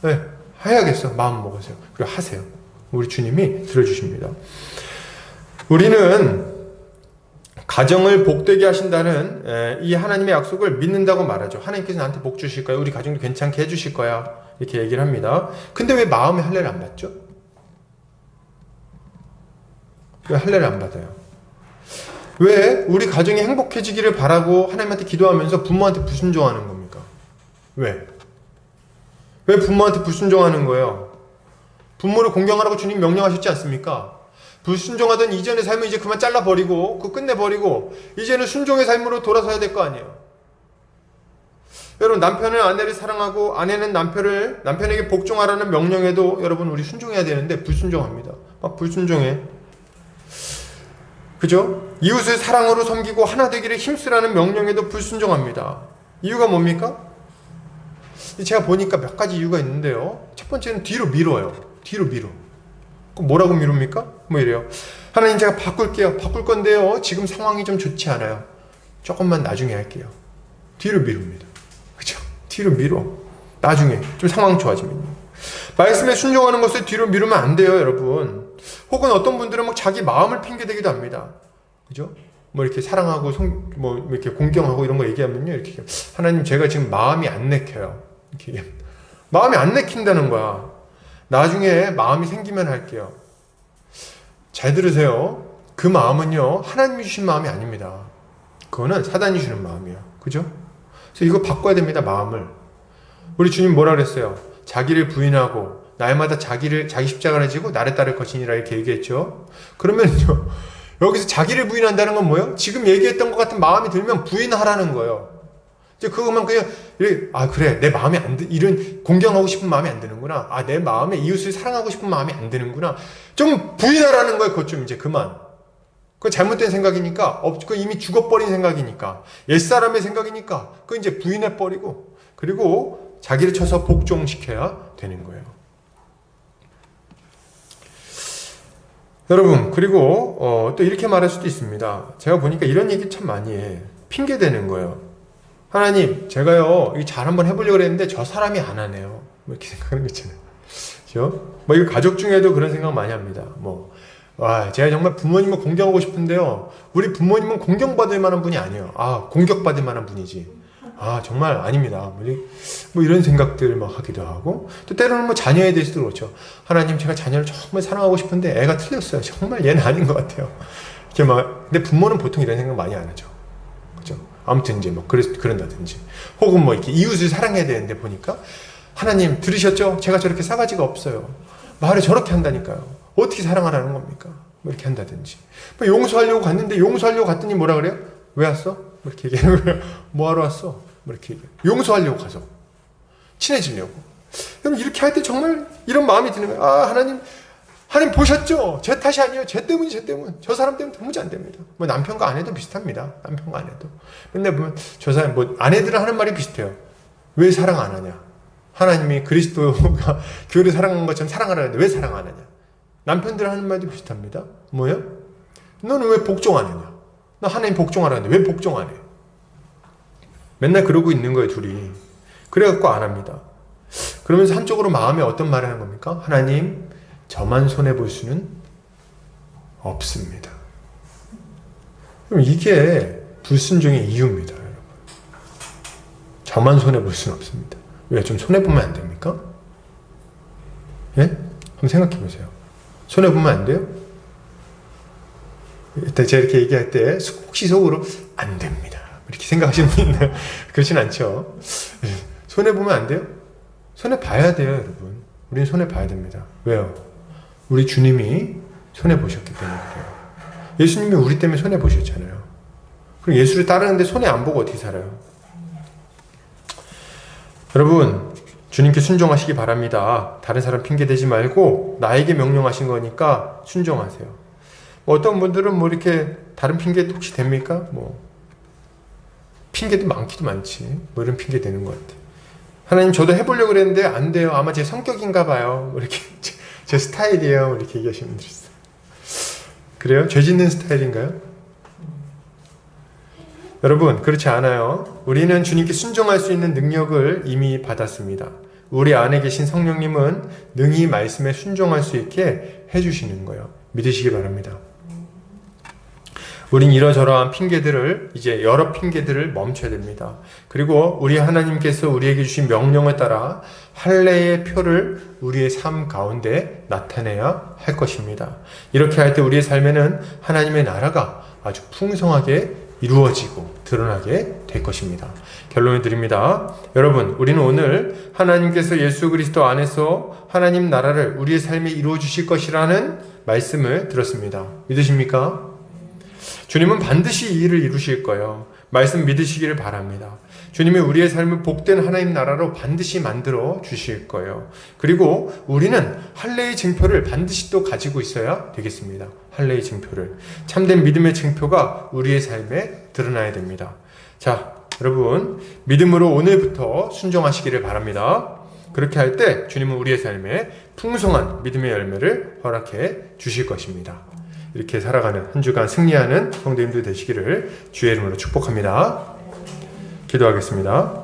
네, 해야겠어. 마음 먹으세요. 그리고 하세요. 우리 주님이 들어주십니다. 우리는 가정을 복되게 하신다는 이 하나님의 약속을 믿는다고 말하죠. 하나님께서 나한테 복 주실 거야. 우리 가정도 괜찮게 해주실 거야. 이렇게 얘기를 합니다. 근데 왜 마음의 할례를 안 받죠? 왜 할례를 안 받아요? 왜 우리 가정이 행복해지기를 바라고 하나님한테 기도하면서 부모한테 불순종하는 겁니까? 왜? 왜 부모한테 불순종하는 거예요? 부모를 공경하라고 주님 명령하셨지 않습니까? 불순종하던 이전의 삶을 이제 그만 잘라버리고 그거 끝내버리고 이제는 순종의 삶으로 돌아서야 될 거 아니에요. 여러분, 남편은 아내를 사랑하고 아내는 남편에게 복종하라는 명령에도 여러분 우리 순종해야 되는데 불순종합니다. 막 불순종해. 그죠? 이웃을 사랑으로 섬기고 하나 되기를 힘쓰라는 명령에도 불순종합니다. 이유가 뭡니까? 제가 보니까 몇 가지 이유가 있는데요. 첫 번째는 뒤로 밀어요. 뒤로 밀어. 그럼 뭐라고 미룹니까? 뭐 이래요. 하나님, 제가 바꿀게요. 바꿀 건데요. 지금 상황이 좀 좋지 않아요. 조금만 나중에 할게요. 뒤로 미룹니다. 그죠? 뒤로 밀어. 나중에 좀 상황 좋아지면요. 말씀에 순종하는 것을 뒤로 미루면 안 돼요, 여러분. 혹은 어떤 분들은 막 자기 마음을 핑계대기도 합니다. 그죠? 뭐 이렇게 사랑하고 뭐 이렇게 공경하고 이런 거 얘기하면요, 이렇게 하나님, 제가 지금 마음이 안 내켜요. 이렇게 얘기합니다. 마음이 안 내킨다는 거야. 나중에 마음이 생기면 할게요. 잘 들으세요. 그 마음은요, 하나님이 주신 마음이 아닙니다. 그거는 사단이 주는 마음이에요. 그죠? 그래서 이거 바꿔야 됩니다, 마음을. 우리 주님 뭐라 그랬어요? 자기를 부인하고 날마다 자기 십자가를 지고 나를 따를 것이니라 이렇게 얘기했죠. 그러면요, 여기서 자기를 부인한다는 건 뭐예요? 지금 얘기했던 것 같은 마음이 들면 부인하라는 거예요. 이제 그거만 그냥 아, 그래, 내 마음에 이런 공경하고 싶은 마음이 안 드는구나. 아, 내 마음에 이웃을 사랑하고 싶은 마음이 안 드는구나. 좀 부인하라는 거예요. 그것 좀 이제 그만. 그건 잘못된 생각이니까, 그건 이미 죽어버린 생각이니까, 옛사람의 생각이니까, 그건 이제 부인해버리고, 그리고 자기를 쳐서 복종시켜야 되는 거예요. 여러분, 그리고 또 이렇게 말할 수도 있습니다. 제가 보니까 이런 얘기 참 많이 해. 핑계 대는 거예요. 하나님, 제가요, 이거 잘 한번 해보려고 그랬는데 저 사람이 안 하네요. 뭐 이렇게 생각하는 거 있잖아요. 그죠? 뭐 이거 가족 중에도 그런 생각 많이 합니다. 와, 제가 정말 부모님을 공경하고 싶은데요, 우리 부모님은 공경받을 만한 분이 아니에요. 아, 공격받을 만한 분이지. 아, 정말 아닙니다. 뭐 이런 생각들을 막 하기도 하고, 또 때로는 뭐 자녀에 대해서도 그렇죠. 하나님, 제가 자녀를 정말 사랑하고 싶은데 애가 틀렸어요. 정말 얘는 아닌 것 같아요. 이렇게 근데 부모는 보통 이런 생각 많이 안 하죠. 그죠? 아무튼 이제 뭐 그런다든지, 혹은 뭐 이렇게 이웃을 사랑해야 되는데 보니까, 하나님 들으셨죠? 제가 저렇게 싸가지가 없어요. 말을 저렇게 한다니까요. 어떻게 사랑하라는 겁니까? 뭐 이렇게 한다든지, 뭐 용서하려고 갔는데 용서하려고 갔더니 뭐라 그래요? 왜 왔어? 뭐 이렇게 얘기하는 거예요. 뭐 하러 왔어? 뭐 이렇게 얘기해요. 용서하려고 가서 친해지려고. 여러분, 이렇게 할 때 정말 이런 마음이 드는 거예요. 아, 하나님 보셨죠? 제 탓이 아니에요. 제 때문. 저 사람 때문에 도무지 안 됩니다. 뭐 남편과 아내도 비슷합니다. 남편과 아내도. 맨날 보면 저 사람, 뭐 아내들은 하는 말이 비슷해요. 왜 사랑 안 하냐? 하나님이 그리스도가 교회를 사랑한 것처럼 사랑하라는데 왜 사랑 안 하냐? 남편들 하는 말도 비슷합니다. 뭐예요? 너는 왜 복종 안 하냐? 나 하나님 복종하라는데 왜 복종 안 해? 맨날 그러고 있는 거예요, 둘이. 그래갖고 안 합니다. 그러면서 한쪽으로 마음에 어떤 말을 하는 겁니까? 하나님, 저만 손해볼 수는 없습니다. 그럼 이게 불순종의 이유입니다, 여러분. 저만 손해볼 수는 없습니다. 왜? 좀 손해보면 안 됩니까? 예? 한번 생각해 보세요. 손해보면 안 돼요? 일단 제가 이렇게 얘기할 때 혹시 속으로 안 됩니다, 이렇게 생각하시는 분 있나요? 그렇진 않죠. 손해보면 안 돼요? 손해봐야 돼요, 여러분. 우리는 손해봐야 됩니다. 왜요? 우리 주님이 손해보셨기 때문에 그래요. 예수님이 우리 때문에 손해보셨잖아요. 그럼 예수를 따르는데 손해 안 보고 어떻게 살아요? 여러분, 주님께 순종하시기 바랍니다. 다른 사람 핑계 대지 말고 나에게 명령하신 거니까 순종하세요. 어떤 분들은 이렇게 다른 핑계 혹시 됩니까? 핑계도 많기도 많지. 이런 핑계 되는 것 같아요. 하나님, 저도 해보려고 그랬는데 안 돼요. 아마 제 성격인가 봐요. 이렇게 제 스타일이에요. 이렇게 얘기하시는 분들 있어요. 그래요? 죄 짓는 스타일인가요? 여러분, 그렇지 않아요. 우리는 주님께 순종할 수 있는 능력을 이미 받았습니다. 우리 안에 계신 성령님은 능히 말씀에 순종할 수 있게 해주시는 거예요. 믿으시기 바랍니다. 우린 이러저러한 핑계들을, 이제 여러 핑계들을 멈춰야 됩니다. 그리고 우리 하나님께서 우리에게 주신 명령에 따라 할례의 표를 우리의 삶 가운데 나타내야 할 것입니다. 이렇게 할 때 우리의 삶에는 하나님의 나라가 아주 풍성하게 이루어지고 드러나게 될 것입니다. 결론을 드립니다. 여러분, 우리는 오늘 하나님께서 예수 그리스도 안에서 하나님 나라를 우리의 삶에 이루어 주실 것이라는 말씀을 들었습니다. 믿으십니까? 주님은 반드시 이 일을 이루실 거예요. 말씀 믿으시기를 바랍니다. 주님이 우리의 삶을 복된 하나님 나라로 반드시 만들어 주실 거예요. 그리고 우리는 할례의 증표를 반드시 또 가지고 있어야 되겠습니다. 할례의 증표를. 참된 믿음의 증표가 우리의 삶에 드러나야 됩니다. 자, 여러분, 믿음으로 오늘부터 순종하시기를 바랍니다. 그렇게 할 때 주님은 우리의 삶에 풍성한 믿음의 열매를 허락해 주실 것입니다. 이렇게 살아가는 한 주간 승리하는 성도님들 되시기를 주의 이름으로 축복합니다. 기도하겠습니다.